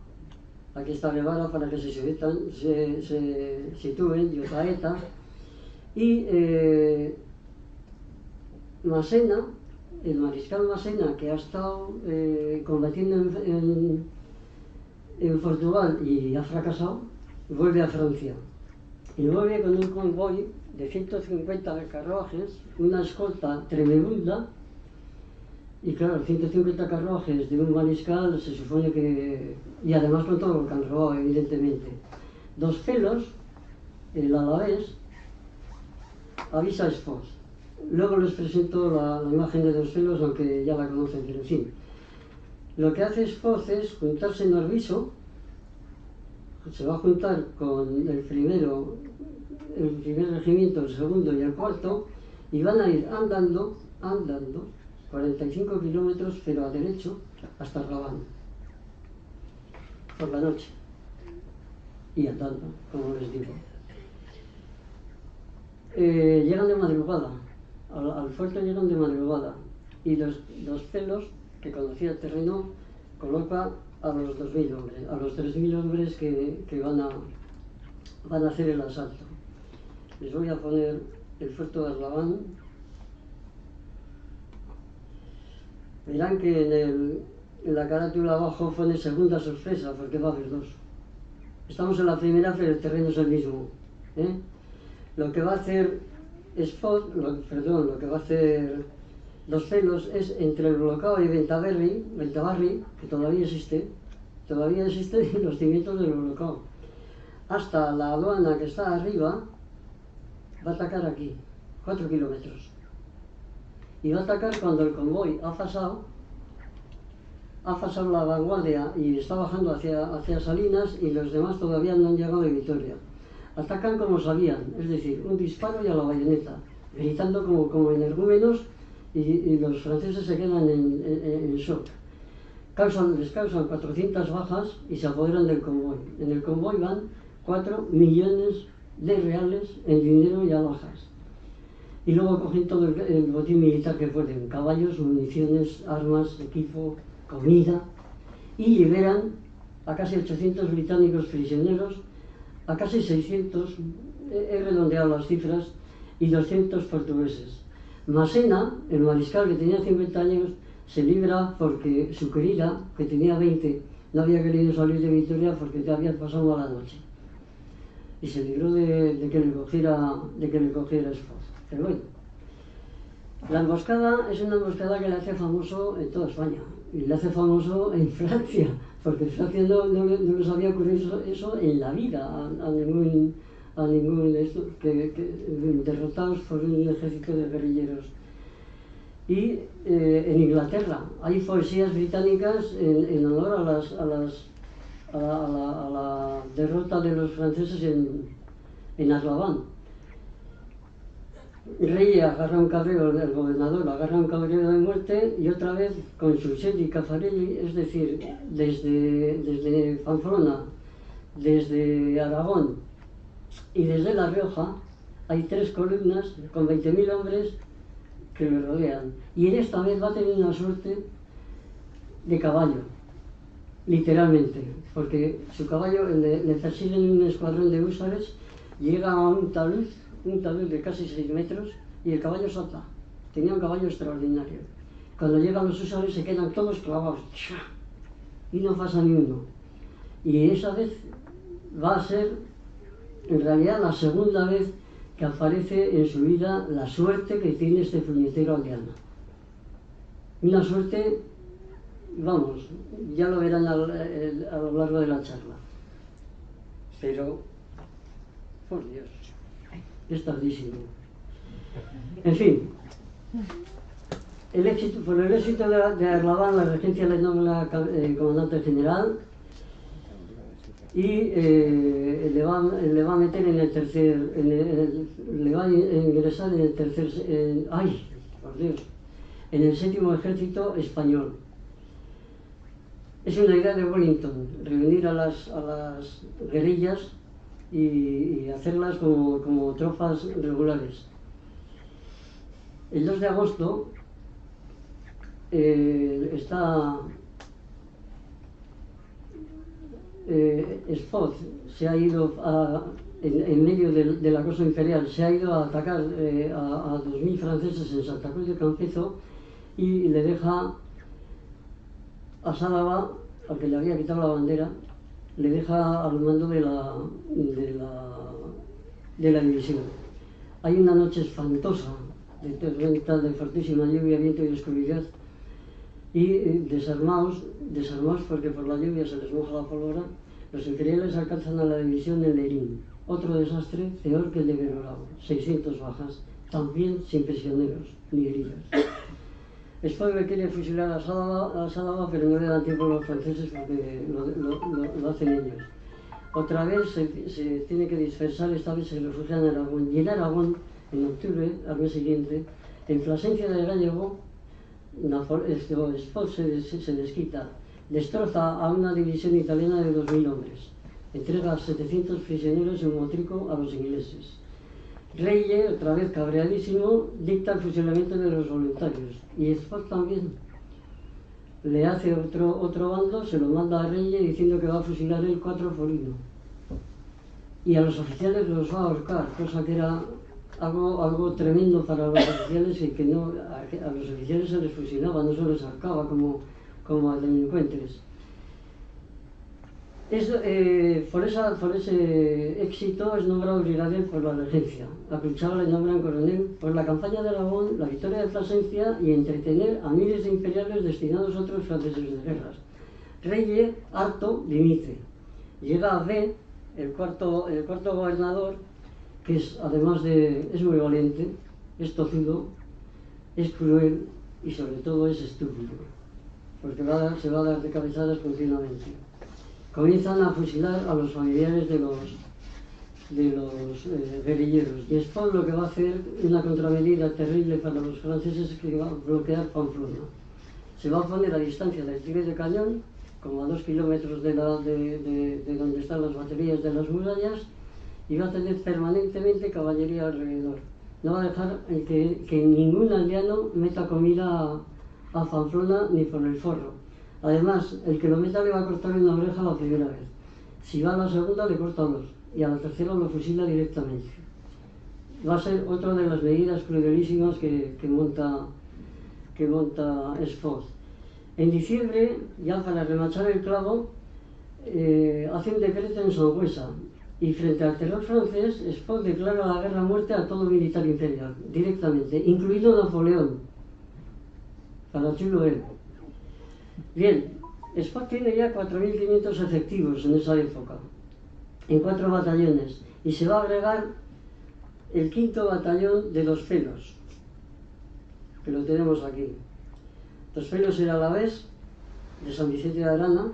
Aquí está Guevara para que se sitúen, Yotaeta. Y Massena, el mariscal Massena, que ha estado combatiendo en Portugal y ha fracasado, vuelve a Francia. Y vuelve con un convoy de 150 carruajes, una escolta tremenda. Y claro, 150 carruajes de un mariscal se supone que... Y además con todo lo que han robado, evidentemente. Dos Celos, el Alavés, avisa a Espoz. Luego les presento la imagen de Dos Celos, aunque ya la conocen, pero en fin. Lo que hace Espoz es juntarse en Orbiso, se va a juntar con el primer regimiento, el segundo y el cuarto, y van a ir andando, 45 kilómetros, pero a derecho, hasta Arlabán, por la noche, y andando, como les digo. Llegan de madrugada, al fuerte llegan de madrugada, y los Celos, que conocía el terreno, coloca a los 2.000 hombres, a los 3.000 hombres que van a hacer el asalto. Les voy a poner el fuerte de Arlabán. Verán que en la carátula abajo pone segunda sorpresa, porque va a haber dos. Estamos en la primera, pero el terreno es el mismo. Lo que va a hacer Espoz, lo que va a hacer Dos Celos es entre el Blocao y Bentabarri, que todavía existe los cimientos del Blocao, hasta la aduana que está arriba. Va a atacar aquí, 4 kilómetros. Y va a atacar cuando el convoy ha pasado la vanguardia y está bajando hacia Salinas, y los demás todavía no han llegado de Vitoria. Atacan como sabían, es decir, un disparo y a la bayoneta, gritando como energúmenos, y los franceses se quedan en shock. Les causan 400 bajas y se apoderan del convoy. En el convoy van 4 millones de reales en dinero y alhajas. Y luego cogen todo el botín militar que pueden, caballos, municiones, armas, equipo, comida, y liberan a casi 800 británicos prisioneros, a casi 600, he redondeado las cifras, y 200 portugueses. Massena, el mariscal, que tenía 50 años, se libra porque su querida, que tenía 20, no había querido salir de Vitoria porque ya había pasado mala noche. Y se libró de que le cogiera Espoz. Pero bueno, la emboscada es una emboscada que le hace famoso en toda España, y le hace famoso en Francia, porque en Francia no les había ocurrido eso en la vida a ningún de estos, derrotados por un ejército de guerrilleros. Y en Inglaterra hay poesías británicas en honor a la derrota de los franceses en Arlabán. Rey agarra un cabrero, el gobernador agarra un cabrero de muerte, y otra vez con Suchet y Caffarelli, es decir, desde Pamplona, desde Aragón y desde La Rioja, hay 3 columnas con 20.000 hombres que le rodean. Y en esta vez va a tener una suerte de caballo, literalmente, porque su caballo le persiguen un escuadrón de húsares, llega a un talud de casi 6 metros, y el caballo salta. Tenía un caballo extraordinario. Cuando llegan los húsares se quedan todos clavados, y no pasa ni uno. Y esa vez va a ser, en realidad, la segunda vez que aparece en su vida la suerte que tiene este puñetero aldeano. Una suerte, vamos, ya lo verán a lo largo de la charla. pero, por Dios, es tardísimo. En fin, por el éxito de Arlabán, la regencia le nombra comandante general y le va a meter en el tercer, le va a ingresar en el tercer, ay, por Dios, en el 7º ejército español. Es una idea de Wellington, reunir a las guerrillas y hacerlas como tropas regulares. El 2 de agosto Spot se ha ido en medio del acoso imperial, se ha ido a atacar a 2000 franceses en Santa Cruz de Campezo y le deja a Sálava, al que le había quitado la bandera, le deja al mando de la división. Hay una noche espantosa, de tormenta, de fortísima lluvia, viento y oscuridad, y desarmados porque por la lluvia se les moja la pólvora, los imperiales alcanzan a la división en Lerín. Otro desastre, peor que el de Guerrero, 600 bajas, también sin prisioneros ni heridos. Spot quiere fusilar a Sálava, pero no le dan tiempo a los franceses porque lo hacen ellos. Otra vez se tiene que dispersar, esta vez se refugian en Aragón. Y en Aragón, en octubre, al mes siguiente, en Plasencia de Gallego, Spot se desquita, destroza a una división italiana de 2000 hombres, entrega 700 prisioneros en Motrico a los ingleses. Reye, otra vez cabreadísimo, dicta el fusilamiento de los voluntarios, y Spot también le hace otro bando, se lo manda a Reye diciendo que va a fusilar él 4 por 1, y a los oficiales los va a ahorcar, cosa que era algo tremendo para los oficiales, y que no, a los oficiales se les fusilaba, no se les ahorcaba como a delincuentes. Por ese éxito es nombrado brigadier por la regencia. A Cruchava le nombran coronel por la campaña de Aragón, la victoria de Plasencia y entretener a miles de imperiales destinados a otros franceses de guerras. Reye, harto, dimite. Llega a B, el cuarto gobernador, que es muy valiente, es tozudo, es cruel y sobre todo es estúpido, porque se va a dar de cabezadas continuamente. Comienzan a fusilar a los familiares de los guerrilleros, y Spot lo que va a hacer, una contramedida terrible para los franceses, es que va a bloquear Pamplona. Se va a poner a distancia del tiro de cañón, como a 2 kilómetros de donde están las baterías de las murallas, y va a tener permanentemente caballería alrededor. No va a dejar que ningún aldeano meta comida a Pamplona ni por el forro. Además, el que lo meta le va a cortar una oreja la primera vez. Si va a la segunda, le corta 2, y a la tercera lo fusila directamente. Va a ser otra de las medidas crudelísimas que monta Spot. En diciembre, ya para remachar el clavo, hace un decreto en Sangüesa, y frente al terror francés, Spot declara la guerra a muerte a todo militar imperial, directamente, incluido Napoleón, para chulo él. Bien, Spot tiene ya 4.500 efectivos en esa época, en 4 batallones, y se va a agregar el 5º batallón de Dos Pelos, que lo tenemos aquí. Dos Pelos era Alavés, de San Vicente de Arana.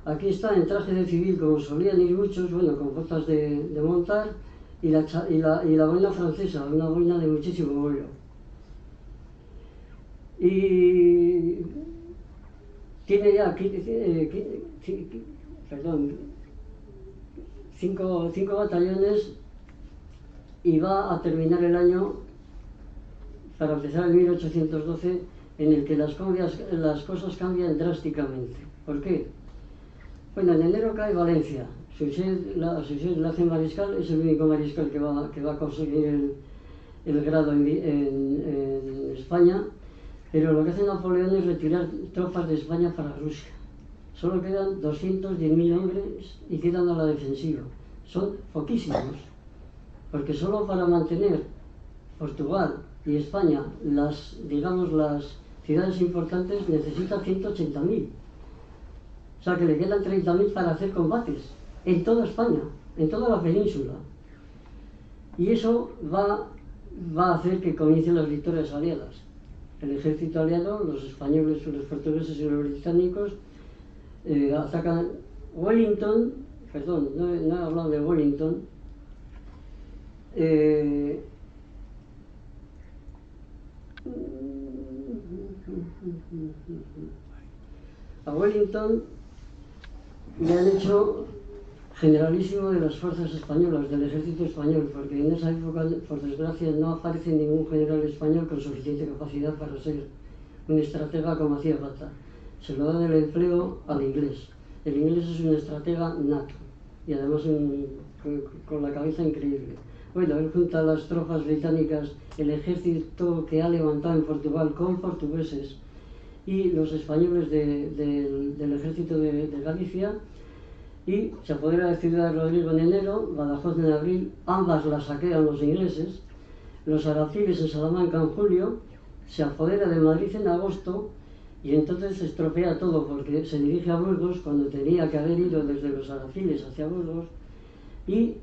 Aquí está en traje de civil, como solían ir muchos, bueno, con botas de montar, y la boina francesa, una boina de muchísimo vuelo. Y tiene ya 5 batallones, y va a terminar el año, para empezar el 1812, en el que las cosas cambian drásticamente. ¿Por qué? Bueno, en enero cae Valencia. Suchet la hace mariscal, es el único mariscal que va a conseguir el grado en España, pero lo que hace Napoleón es retirar tropas de España para Rusia. Solo quedan 210.000 hombres y quedan a la defensiva. Son poquísimos, porque solo para mantener Portugal y España, las ciudades importantes, necesita 180.000. O sea que le quedan 30.000 para hacer combates, en toda España, en toda la península. Y eso va a hacer que comiencen las victorias aliadas. El ejército aliado, los españoles, los portugueses y los británicos atacan Wellington, perdón, no he hablado de Wellington, a Wellington le han hecho generalísimo de las fuerzas españolas, del ejército español, porque en esa época, por desgracia, no aparece ningún general español con suficiente capacidad para ser un estratega como hacía falta. Se lo dan el empleo al inglés. El inglés es un estratega nato y además con la cabeza increíble. Bueno, él junta a las tropas británicas, el ejército que ha levantado en Portugal con portugueses y los españoles del ejército de Galicia, y se apodera de Ciudad Rodrigo en enero, Badajoz en abril, ambas las saquean los ingleses, los arapiles en Salamanca en julio, se apodera de Madrid en agosto y entonces se estropea todo porque se dirige a Burgos cuando tenía que haber ido desde los arapiles hacia Burgos y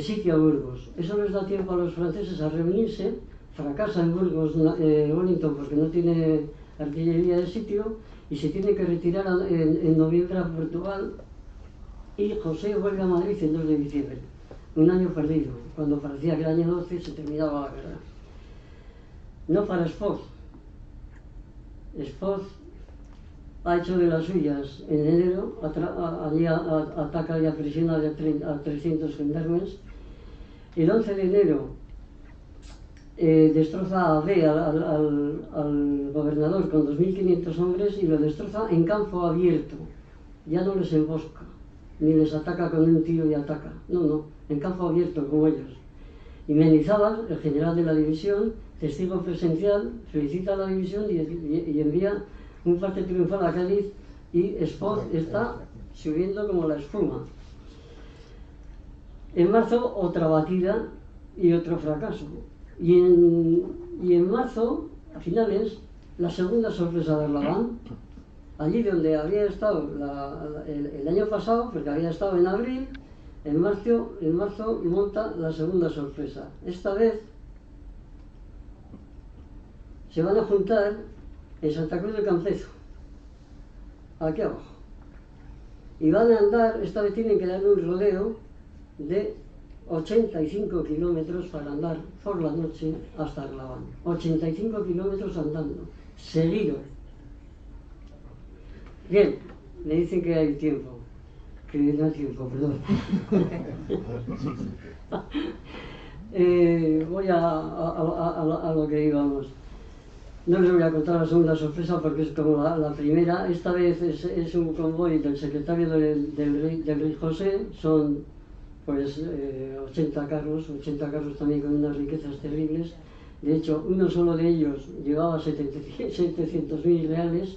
sitia Burgos. Eso les da tiempo a los franceses a reunirse, fracasa en Burgos Wellington porque no tiene artillería de sitio y se tiene que retirar en noviembre a Portugal. Y José vuelve a Madrid el 2 de diciembre, un año perdido, cuando parecía que el año 12 se terminaba la guerra. No para Espoz. Espoz ha hecho de las suyas en enero, allí ataca y aprisiona a 300 gendarmes. El 11 de enero destroza a B, al gobernador, con 2.500 hombres y lo destroza en campo abierto. Ya no les embosca, ni les ataca con un tiro y ataca. No, en campo abierto como ellos. Y Mendizábal, el general de la división, testigo presencial, felicita a la división y envía un parte triunfal a Cádiz y Espoz está subiendo como la espuma. En marzo otra batida y otro fracaso. Y en marzo, a finales, la segunda sorpresa de Arlabán, allí donde había estado el año pasado, porque había estado en abril, en marzo monta la segunda sorpresa. Esta vez se van a juntar en Santa Cruz del Campezo, aquí abajo. Y van a andar, esta vez tienen que dar un rodeo de 85 kilómetros para andar por la noche hasta Arlabán. 85 kilómetros andando, seguido. Bien, me dicen que hay tiempo, que no hay tiempo, perdón. Voy a lo que íbamos. No les voy a contar la segunda sorpresa porque es como la primera. Esta vez es un convoy del secretario del rey José, son pues 80 carros también con unas riquezas terribles. De hecho, uno solo de ellos llevaba 700.000 reales,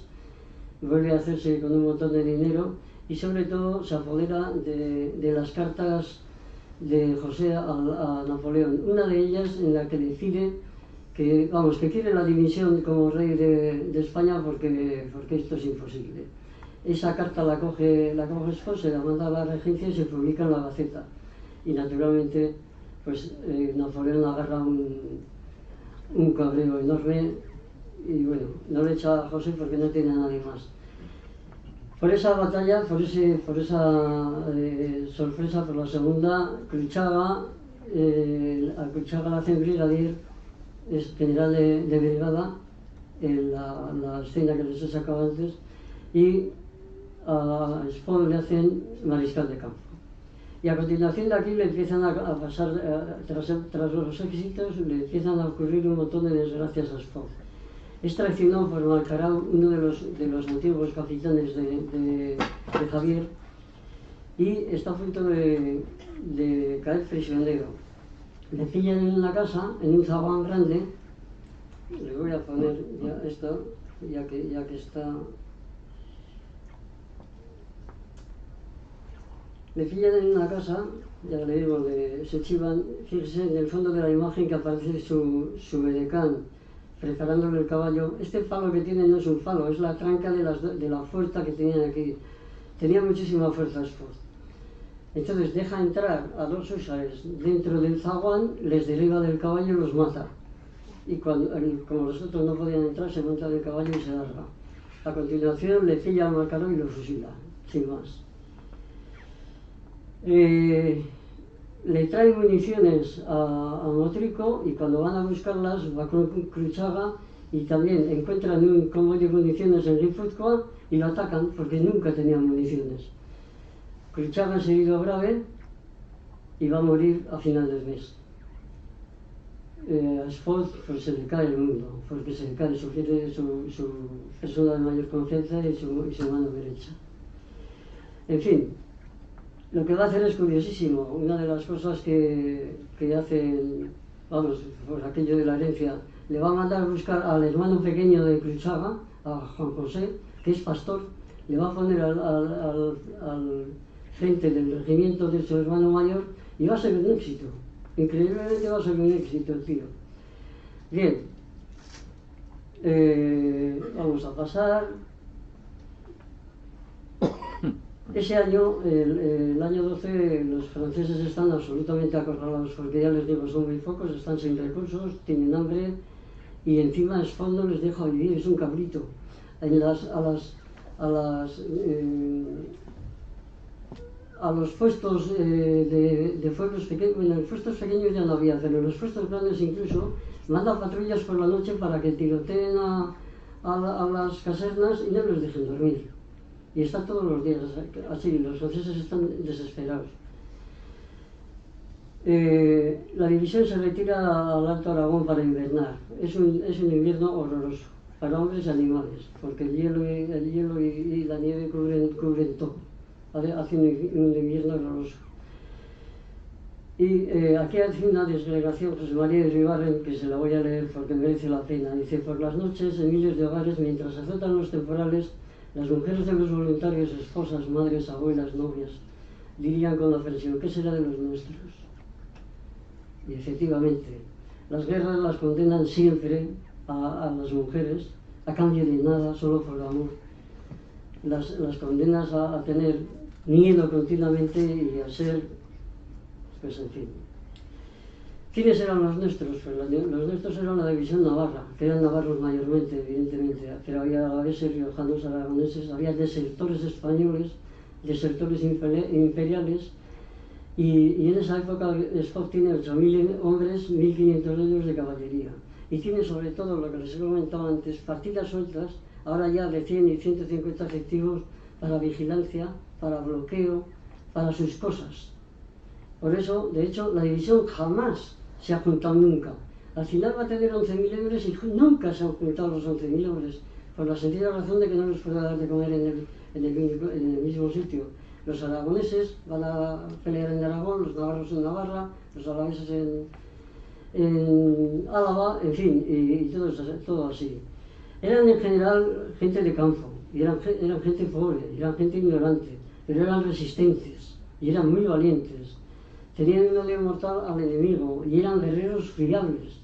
vuelve a hacerse con un montón de dinero y sobre todo se apodera de las cartas de José a Napoleón. Una de ellas en la que decide que quiere la dimisión como rey de España porque esto es imposible. Esa carta la coge Espoz, se la manda a la regencia y se publica en la Gaceta. Y naturalmente, pues Napoleón agarra un cabreo enorme y bueno, no le echa a José porque no tiene a nadie más. Por esa batalla, por esa sorpresa, por la segunda, Cruchaga la hace brigadier, es general de brigada, en la escena que les he sacado antes, y a Espoz le hacen mariscal de campo. Y a continuación de aquí le empiezan a pasar, tras los éxitos, le empiezan a ocurrir un montón de desgracias a Espoz. Es traicionado por Malcarao, uno de los antiguos capitanes de Javier, y está a punto de caer prisionero. Le pillan en una casa, en un zaguán grande. Le voy a poner ya esto, ya que está. Le pillan en una casa, ya le digo, se chivan. Fíjese en el fondo de la imagen que aparece su edecán preparándole el caballo. Este palo que tiene no es un palo, es la tranca de la fuerza que tenían aquí. Tenía muchísima fuerza Espoz. Entonces deja entrar a los húsares dentro del zaguán, les derriba del caballo y los mata. Y como los otros no podían entrar, se monta del caballo y se larga. A continuación le pilla al Malcaró y lo fusila, sin más. Le traen municiones a Motrico y cuando van a buscarlas va con Cruchaga y también encuentran un convoy de municiones en Guipúzcoa y lo atacan porque nunca tenían municiones. Cruchaga es herido grave y va a morir a final del mes. A Spot pues, se le cae el mundo, porque se le cae su persona de mayor confianza y su mano derecha. En fin, lo que va a hacer es curiosísimo. Una de las cosas que hacen, vamos, por aquello de la herencia, le va a mandar a buscar al hermano pequeño de Cruchaga, a Juan José, que es pastor, le va a poner al frente del regimiento de su hermano mayor y va a ser un éxito. Increíblemente va a ser un éxito, tío. Bien, vamos a pasar. Ese año, el año 12, los franceses están absolutamente acorralados porque ya les digo, son muy pocos, están sin recursos, tienen hambre y encima Spot no les deja vivir, es un cabrito. A los puestos de pueblos pequeños, bueno, en los puestos pequeños ya no había, pero en los puestos grandes incluso mandan patrullas por la noche para que tiroteen a las casernas y no les dejen dormir. Y está todos los días así, los franceses están desesperados. La división se retira al Alto Aragón para invernar. Es un invierno horroroso, para hombres y animales, porque el hielo y la nieve cubren todo. Hace un invierno horroroso. Y aquí hace una desgregación José María de Ribarren, que se la voy a leer porque merece la pena. Dice: por las noches, en miles de hogares, mientras azotan los temporales, las mujeres de los voluntarios, esposas, madres, abuelas, novias, dirían con la presión: ¿qué será de los nuestros? Y efectivamente, las guerras las condenan siempre a las mujeres, a cambio de nada, solo por amor. Las condenas a tener miedo continuamente y a ser, pues en fin. ¿Quiénes eran los nuestros? Pues los nuestros eran la división navarra, que eran navarros mayormente, evidentemente, pero había alaveses, riojanos, aragoneses, había desertores españoles, desertores imperiales, y en esa época Spot tiene 8.000 hombres, 1.500 de ellos de caballería, y tiene sobre todo, lo que les he comentado antes, partidas sueltas, ahora ya de 100 y 150 efectivos para vigilancia, para bloqueo, para sus cosas. Por eso, de hecho, la división jamás se ha juntado nunca. Al final va a tener 11.000 hombres y nunca se han juntado los 11.000 hombres, por la sencilla razón de que no les puede dar de comer en el mismo sitio. Los aragoneses van a pelear en Aragón, los navarros en Navarra, los alaveses en Álava, en fin, y todo así. Eran en general gente de campo, y eran gente pobre, eran gente ignorante, pero eran resistentes y eran muy valientes. Tenían un odio mortal al enemigo y eran guerreros fiables.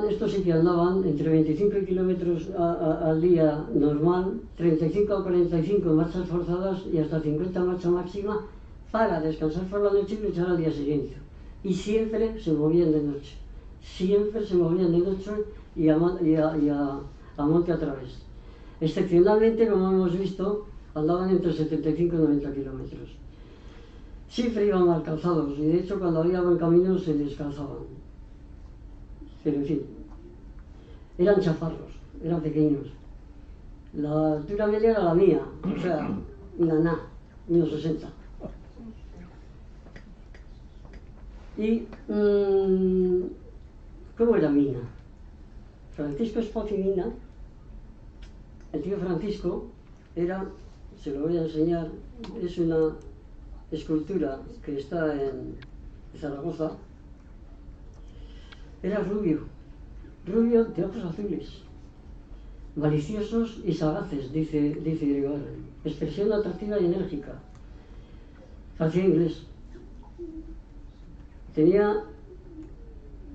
Estos sí que andaban entre 25 kilómetros al día normal, 35 a 45 marchas forzadas y hasta 50 marcha máxima para descansar por la noche y luchar al día siguiente. Y siempre se movían de noche. Siempre se movían de noche y a monte a través. Excepcionalmente, como hemos visto, andaban entre 75 y 90 kilómetros. Siempre iban mal calzados y de hecho cuando había buen camino se descalzaban. Pero en fin, eran chaparros, eran pequeños. La altura media era la mía, o sea, una 1,60. Y, ¿cómo era Mina? Francisco Spot y Mina, el tío Francisco, se lo voy a enseñar, es una escultura que está en Zaragoza. Era rubio de ojos azules, maliciosos y sagaces, dice Iribarren, expresión atractiva y enérgica, hacía inglés, tenía,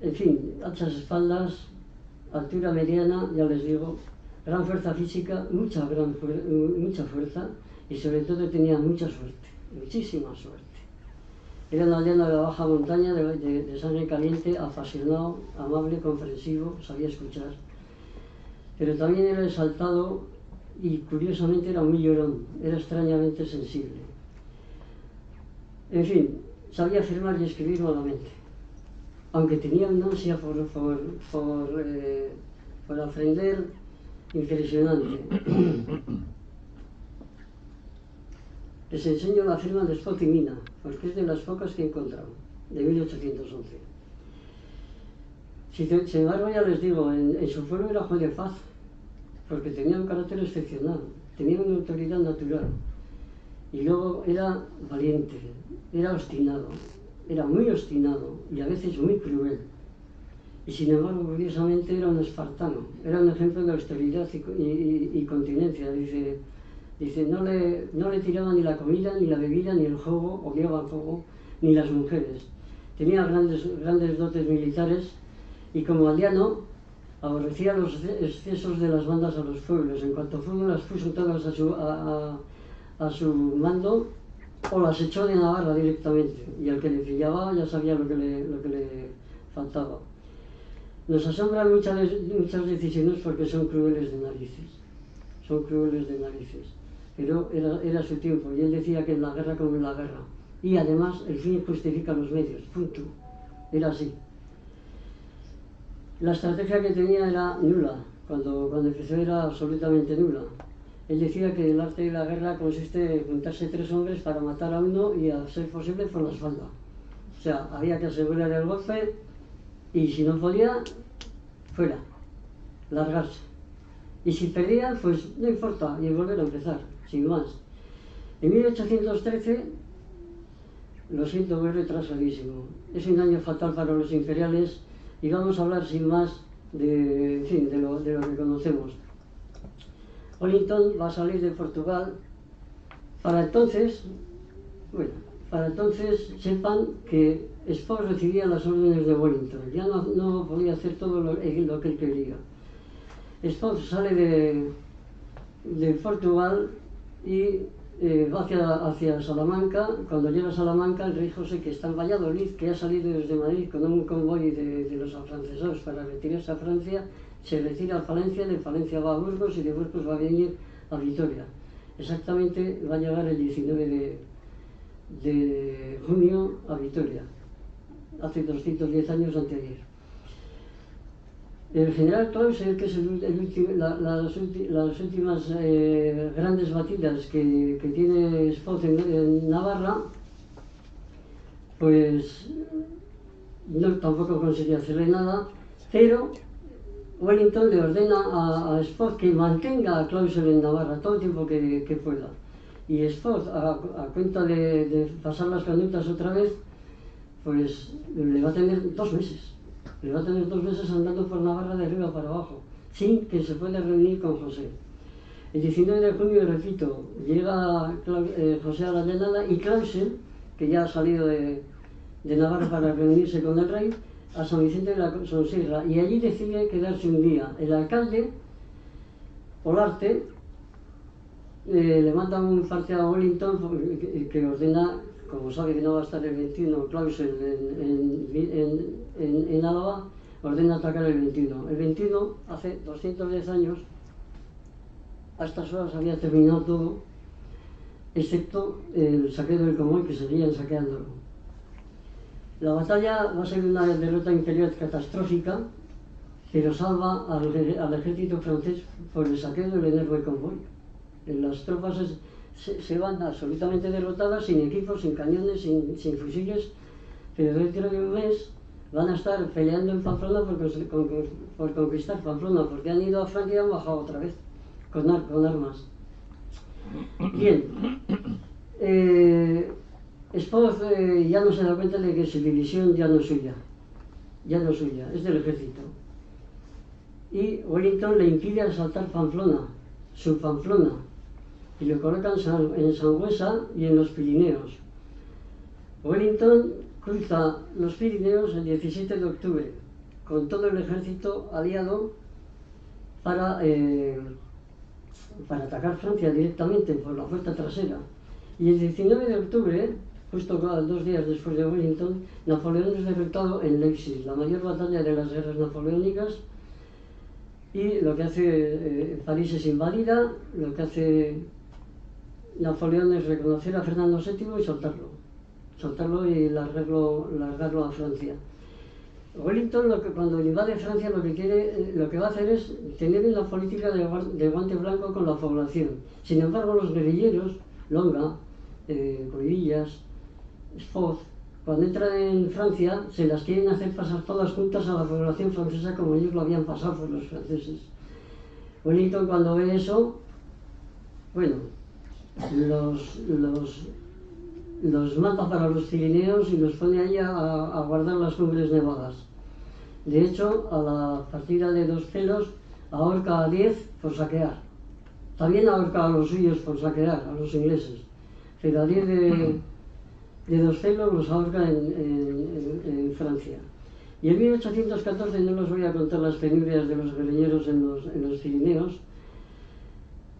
en fin, anchas espaldas, altura mediana, ya les digo, gran fuerza física, mucha fuerza y sobre todo tenía mucha suerte. muchísima suerte. Era un aldeano de la baja montaña, de sangre caliente, apasionado, amable, comprensivo, sabía escuchar. Pero también era exaltado y curiosamente era muy llorón, era extrañamente sensible. En fin, sabía firmar y escribir malamente, aunque tenía una ansia por aprender impresionante. Les enseño la firma de Spot y Mina, porque es de las pocas que he encontrado, de 1811. Sin embargo, ya les digo, en su pueblo era Juan de Paz, porque tenía un carácter excepcional, tenía una autoridad natural. Y luego era valiente, era obstinado, era muy obstinado y a veces muy cruel. Y sin embargo, curiosamente, era un espartano, era un ejemplo de austeridad y continencia. Dice, no le tiraban ni la comida, ni la bebida, ni el juego, odiaba el juego, ni las mujeres. Tenía grandes dotes militares y como aldeano aborrecía los excesos de las bandas a los pueblos. En cuanto pudo, las puso todas a su mando o las echó de Navarra directamente. Y al que le pillaba ya sabía lo que le faltaba. Nos asombran muchas decisiones porque son crueles de narices. Son crueles de narices. Pero era su tiempo, y él decía que en la guerra como en la guerra. Y además el fin justifica los medios, punto. Era así. La estrategia que tenía era nula, cuando empezó era absolutamente nula. Él decía que el arte de la guerra consiste en juntarse 3 hombres para matar a uno y a ser posible por la espalda. O sea, había que asegurar el golpe y si no podía, fuera, largarse. Y si perdía, pues no importa, y volver a empezar, sin más. En 1813, lo siento, voy retrasadísimo. Es un año fatal para los imperiales y vamos a hablar sin más de lo que conocemos. Wellington va a salir de Portugal. Para entonces sepan que Spock recibía las órdenes de Wellington. Ya no podía hacer todo lo que él quería. Spock sale de Portugal y va hacia Salamanca. Cuando llega a Salamanca, el rey José, que está en Valladolid, que ha salido desde Madrid con un convoy de los afrancesados para retirarse a Francia, se retira a Palencia, de Palencia va a Burgos y de Burgos va a venir a Vitoria. Exactamente va a llegar el 19 de junio a Vitoria, hace 210 años anteayer. El general Clausel, que es las últimas grandes batidas que tiene Spock en Navarra, pues tampoco conseguía hacerle nada, pero Wellington le ordena a Spock que mantenga a Clausel en Navarra todo el tiempo que pueda. Y Spock, a cuenta de pasar las canutas otra vez, pues le va a tener 2 meses. Le va a tener 2 meses andando por Navarra de arriba para abajo, sin que se pueda reunir con José. El 19 de junio, repito, llega José a la llanada y Clausel, que ya ha salido de Navarra para reunirse con el rey, a San Vicente de la Sonsierra, y allí decide quedarse un día. El alcalde, Olarte, le manda un parte a Wellington que ordena, como sabe que no va a estar el 21 Clausel en Álava, ordena atacar el 21. El 21, hace 210 años, a estas horas había terminado todo, excepto el saqueo del convoy, que seguían saqueándolo. La batalla va a ser una derrota imperial catastrófica, pero salva al ejército francés por el saqueo del enorme convoy. Las tropas se van absolutamente derrotadas, sin equipos, sin cañones, sin fusiles, pero dentro de un mes van a estar peleando en Pamplona por conquistar Pamplona, porque han ido a Francia y han bajado otra vez con armas. Bien, Spock ya no se da cuenta de que su división ya no es suya, es del ejército. Y Wellington le impide asaltar Pamplona, su Pamplona, y lo colocan en Sangüesa y en los Pirineos. Wellington cruza los Pirineos el 17 de octubre con todo el ejército aliado para atacar Francia directamente por la puerta trasera. Y el 19 de octubre, justo 2 días después de Wellington, Napoleón es derrotado en Leipzig, la mayor batalla de las guerras napoleónicas, y lo que hace París es invadida, lo que hace Napoleón es reconocer a Fernando VII y soltarlo y largarlo a Francia. Wellington, cuando invade Francia, lo que va a hacer es tener una política de guante blanco con la población. Sin embargo, los guerrilleros, Longa, Coivillas, Espoz, cuando entran en Francia, se las quieren hacer pasar todas juntas a la población francesa como ellos lo habían pasado por los franceses. Wellington, cuando ve eso, bueno, los mata para los Pirineos y los pone ahí a guardar las cumbres nevadas. De hecho, a la partida de Dos Celos ahorca a 10 por saquear. También ahorca a los suyos por saquear, a los ingleses. Pero a 10 de Dos Celos los ahorca en Francia. Y en 1814, no os voy a contar las penurias de los guerrilleros en los Pirineos.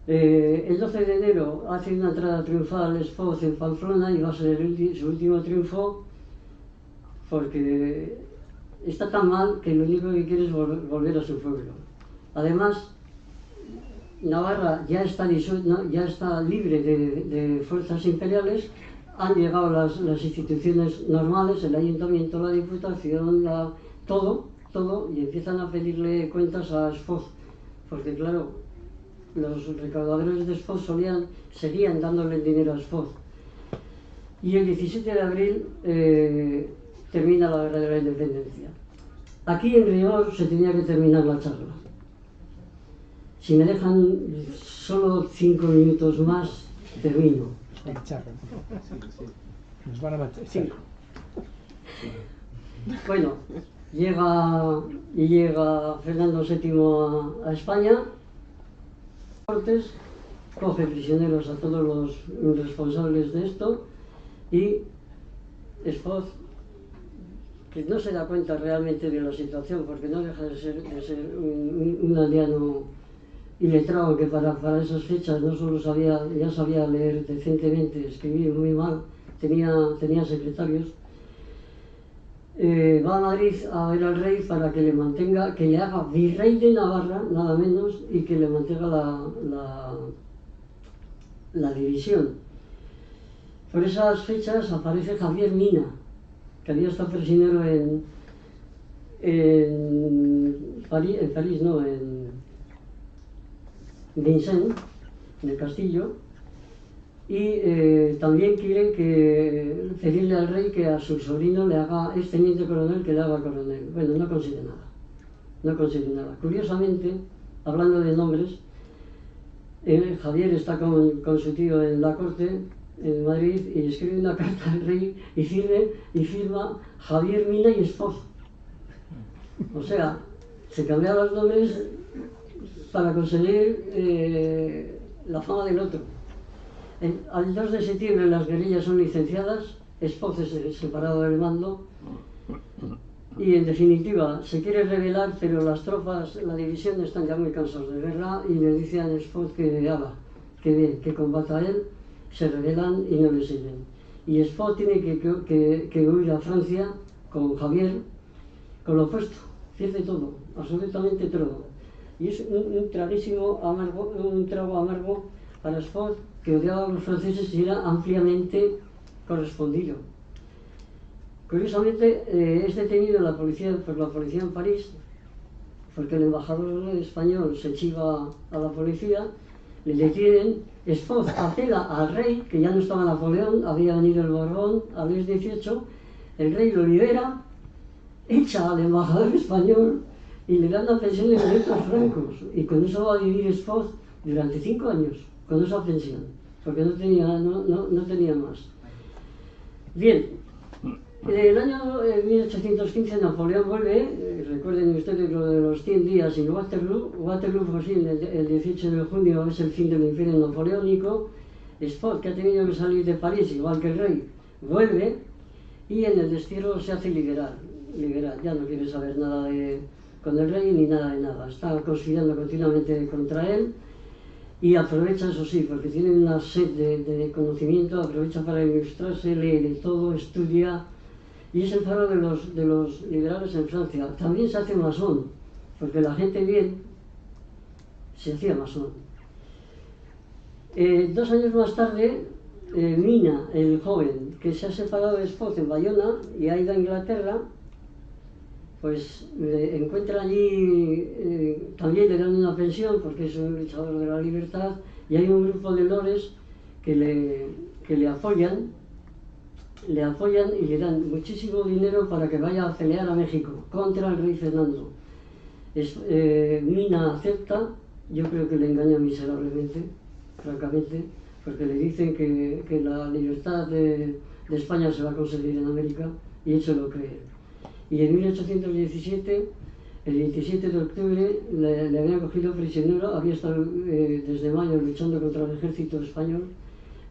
El 12 de enero hace una entrada triunfal al Espoz en Pamplona y va a ser su último triunfo, porque está tan mal que lo único que quiere es volver a su pueblo. Además, Navarra ya está libre de fuerzas imperiales, han llegado las instituciones normales, el ayuntamiento, la diputación, todo, y empiezan a pedirle cuentas a Espoz, porque claro, los recaudadores de Espoz seguían dándole el dinero a Espoz. Y el 17 de abril termina la Guerra de la Independencia. Aquí en rigor se tenía que terminar la charla. Si me dejan solo 5 minutos más, termino. Nos van a matar. 5. Bueno, llega Fernando VII a España. Cortes coge prisioneros a todos los responsables de esto y Espoz, que no se da cuenta realmente de la situación porque no deja de ser un aldeano iletrado que para esas fechas no solo ya sabía leer decentemente, escribir muy mal, tenía secretarios. Va a Madrid a ver al rey para que le haga virrey de Navarra, nada menos, y que le mantenga la división. Por esas fechas aparece Javier Mina, que había estado prisionero en Vincennes, en el castillo, y también quiere pedirle al rey que a su sobrino es teniente coronel, que le haga coronel. Bueno, no consigue nada. Curiosamente, hablando de nombres, Javier está con su tío en la corte, en Madrid, y escribe una carta al rey y firma Javier Mina y Espoz. O sea, se cambiaron los nombres para conseguir la fama del otro. Al 2 de septiembre las guerrillas son licenciadas, Espoz es separado del mando y en definitiva se quiere rebelar, pero las tropas, la división están ya muy cansados de guerra y le dicen a Espoz que combata a él, se rebelan y no le siguen. Y Espoz tiene que huir a Francia con Javier, con lo opuesto, pierde todo, absolutamente todo. Y es un trago amargo para Espoz, que odiaba a los franceses y era ampliamente correspondido. Curiosamente, es detenido por la policía en París, porque el embajador español se chiva a la policía, le detienen, Espoz apela al rey, que ya no estaba Napoleón, había venido el Borbón a Luis XVIII, el rey lo libera, echa al embajador español y le dan una pensión de 500 francos, y con eso va a vivir Espoz durante 5 años. Con esa pensión, porque no tenía más. Bien, en el año 1815 Napoleón vuelve, recuerden ustedes lo de los 100 días en Waterloo fue así, el 18 de junio es el fin del imperio napoleónico. Espoz, que ha tenido que salir de París, igual que el rey, vuelve y en el destierro se hace liberal, ya no quiere saber nada con el rey ni nada de nada, está conspirando continuamente contra él. y aprovecha, eso sí, porque tiene una sed de conocimiento, aprovecha para ilustrarse, lee de todo, estudia, y es el faro de los liberales en Francia. También se hace masón, porque la gente bien se hacía masón. 2 años más tarde, Mina, el joven, que se ha separado de Espot en Bayona y ha ido a Inglaterra, pues encuentra allí, también le dan una pensión porque es un luchador de la libertad, y hay un grupo de lores que le apoyan y le dan muchísimo dinero para que vaya a pelear a México contra el rey Fernando. Mina acepta, yo creo que le engaña miserablemente, francamente, porque le dicen que la libertad de España se va a conseguir en América, y eso lo cree. Y en 1817, el 27 de octubre, le habían cogido prisionero, había estado desde mayo luchando contra el ejército español,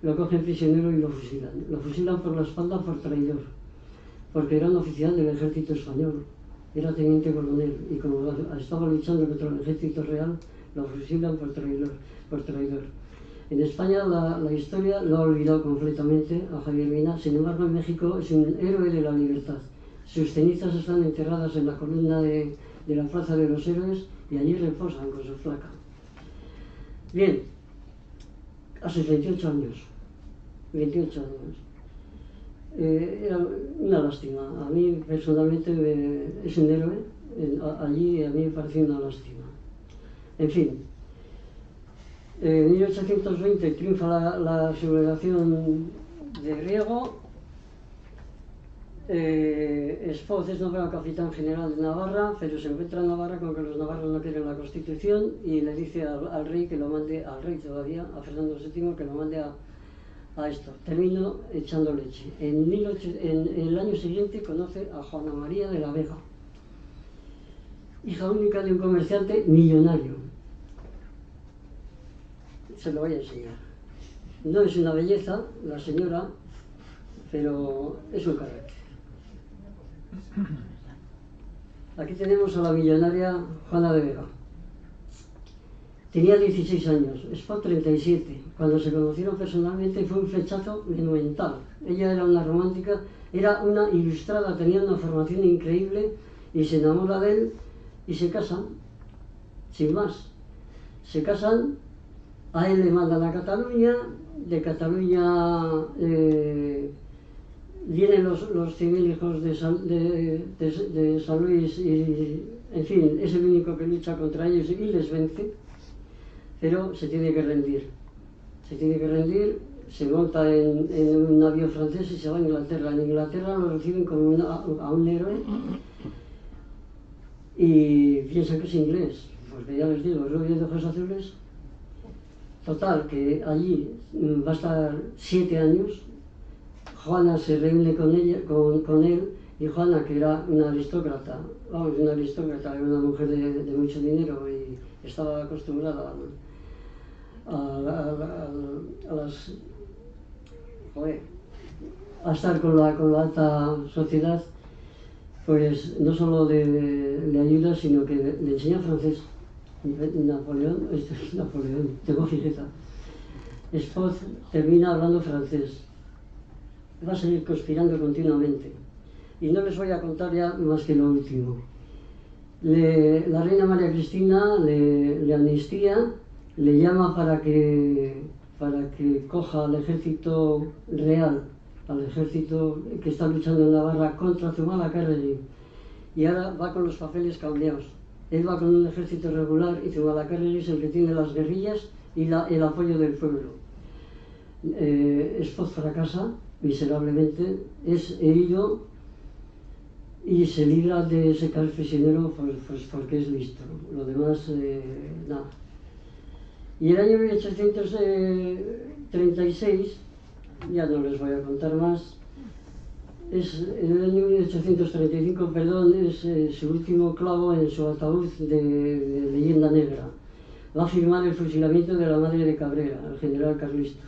lo cogen prisionero y lo fusilan. Lo fusilan por la espalda por traidor, porque era un oficial del ejército español, era teniente coronel, y como estaba luchando contra el ejército real, lo fusilan por traidor. En España la historia lo ha olvidado completamente a Javier Mina, sin embargo en México es un héroe de la libertad. Sus cenizas están enterradas en la columna de la Plaza de los Héroes, y allí reposan con su placa. Bien, a sus 28 años. Era una lástima. A mí personalmente es un héroe, allí a mí me pareció una lástima. En fin, en 1820 triunfa la sublevación de Riego. Espot es nombrado capitán general de Navarra, pero se encuentra en Navarra con que los navarros no quieren la Constitución, y le dice al rey que lo mande, al rey todavía, a Fernando VII, que lo mande a esto. Termino echando leche. En el año siguiente conoce a Juana María de la Vega, hija única de un comerciante millonario. Se lo voy a enseñar. No es una belleza la señora, pero es un carácter. Aquí tenemos a la millonaria Juana de Vega. Tenía 16 años, Espot 37. Cuando se conocieron personalmente fue un flechazo monumental. Ella era una romántica, era una ilustrada, tenía una formación increíble, y se enamora de él y se casan, sin más. Se casan, a él le mandan a Cataluña, de Cataluña vienen los civilijos de San Luis, y en fin, es el único que lucha contra ellos y les vence, pero se tiene que rendir. Se monta en un navío francés y se va a Inglaterra. En Inglaterra lo reciben como a un héroe, y piensan que es inglés, porque ya les digo, es rubio de ojos azules. Total, que allí va a estar 7 años. Juana se reúne con él, y Juana, que era una aristócrata, era una mujer de mucho dinero, y estaba acostumbrada a estar con la alta sociedad, pues no solo le ayuda, sino que le enseña francés. Napoleón, tengo fijeza. Espot termina hablando francés. Va a seguir conspirando continuamente. Y no les voy a contar ya más que lo último. La reina María Cristina le amnistía, le llama para que coja al ejército real, al ejército que está luchando en Navarra contra Zumalacárregui. Y ahora va con los papeles cambiados. Él va con un ejército regular, y Zumalacárregui es el que tiene las guerrillas y el apoyo del pueblo. Espot fracasa miserablemente, es herido y se libra de ese caer prisionero, pues porque es listo. Lo demás, nada. Y el año 1836, ya no les voy a contar más, en el año 1835, perdón, es su último clavo en su ataúd de leyenda negra. Va a firmar el fusilamiento de la madre de Cabrera, el general carlista.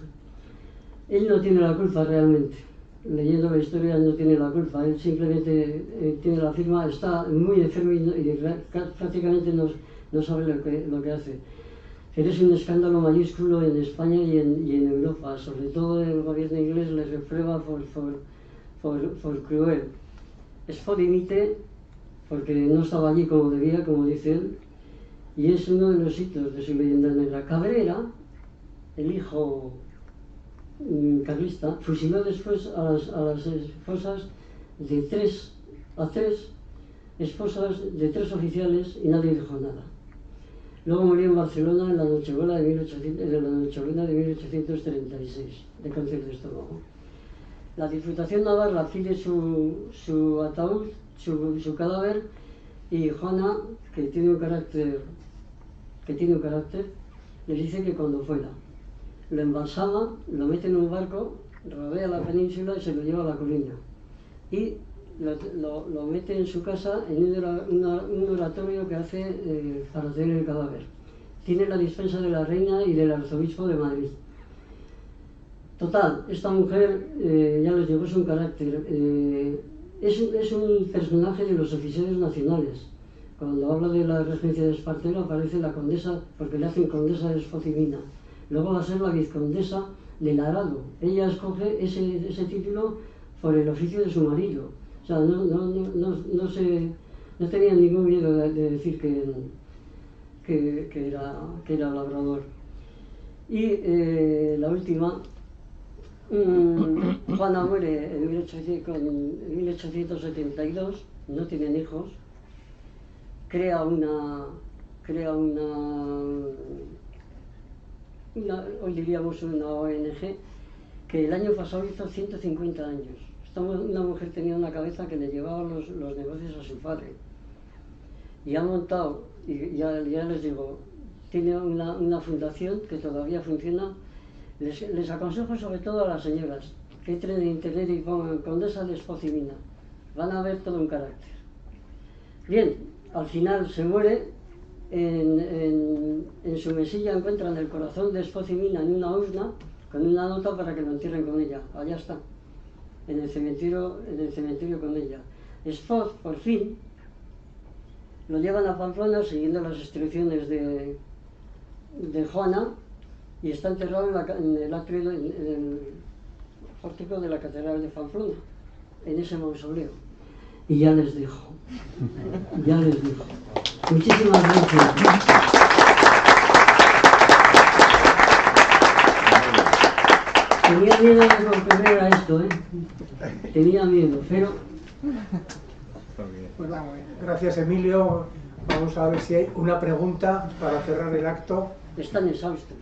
Él no tiene la culpa realmente. Leyendo la historia, no tiene la culpa. Él simplemente tiene la firma, está muy enfermo y prácticamente no sabe lo que hace. Eres un escándalo mayúsculo en España y en Europa. Sobre todo el gobierno inglés les reprueba por cruel. Sfo dimite porque no estaba allí como debía, como dice él, y es uno de los hitos de su leyenda negra. Cabrera, el hijo carlista, fusiló después a las esposas de tres esposas de 3 oficiales y nadie dijo nada. Luego murió en Barcelona en la Nochebuena de 1836, de cáncer de estómago. La Diputación Navarra pide su ataúd, su cadáver, y Juana, que tiene un carácter, le dice que cuando fuera. Lo embalsama, lo mete en un barco, rodea la península y se lo lleva a La Coruña. Y lo mete en su casa en un oratorio que hace para tener el cadáver. Tiene la dispensa de la reina y del arzobispo de Madrid. Total, esta mujer, ya les digo, es un carácter. Es un personaje de los oficiales nacionales. Cuando habla de la regencia de Espartero aparece la condesa, porque le hacen condesa de Esfocimina. Luego va a ser la vizcondesa del Arado. Ella escoge ese título por el oficio de su marido. O sea, no tenía ningún miedo de decir que era labrador. Y la última, Juana muere en 1872, no tienen hijos, crea una hoy diríamos una ONG, que el año pasado hizo 150 años. Una mujer tenía una cabeza que le llevaba los negocios a su padre. Y ha montado, y ya les digo, tiene una fundación que todavía funciona. Les aconsejo sobre todo a las señoras que entren en internet y pongan condesa de Esfocimina. Van a ver todo un carácter. Bien, al final se muere. En su mesilla encuentran el corazón de Esfocimina en una urna con una nota para que lo entierren con ella. Allá está, en el cementerio con ella. Esfoz, por fin, lo llevan a Pamplona siguiendo las instrucciones de Juana, y está enterrado en el atrio, en el pórtico de la Catedral de Pamplona, en ese mausoleo. Y ya les dejo. Muchísimas gracias. Tenía miedo de sorprender a esto, Tenía miedo, pero... Bueno, gracias, Emilio. Vamos a ver si hay una pregunta para cerrar el acto. Están exhaustos.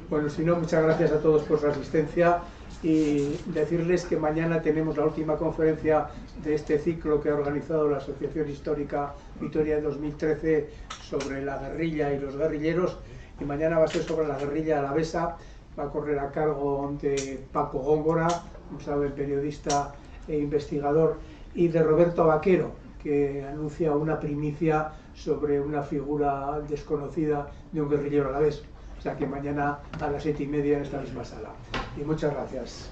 Bueno, si no, muchas gracias a todos por su asistencia y decirles que mañana tenemos la última conferencia de este ciclo que ha organizado la Asociación Histórica Vitoria de 2013 sobre la guerrilla y los guerrilleros, y mañana va a ser sobre la guerrilla alavesa. Va a correr a cargo de Paco Góngora, un joven periodista e investigador, y de Roberto Vaquero, que anuncia una primicia sobre una figura desconocida de un guerrillero alavés. O sea que mañana a las 7:30 en esta misma sala. Y muchas gracias.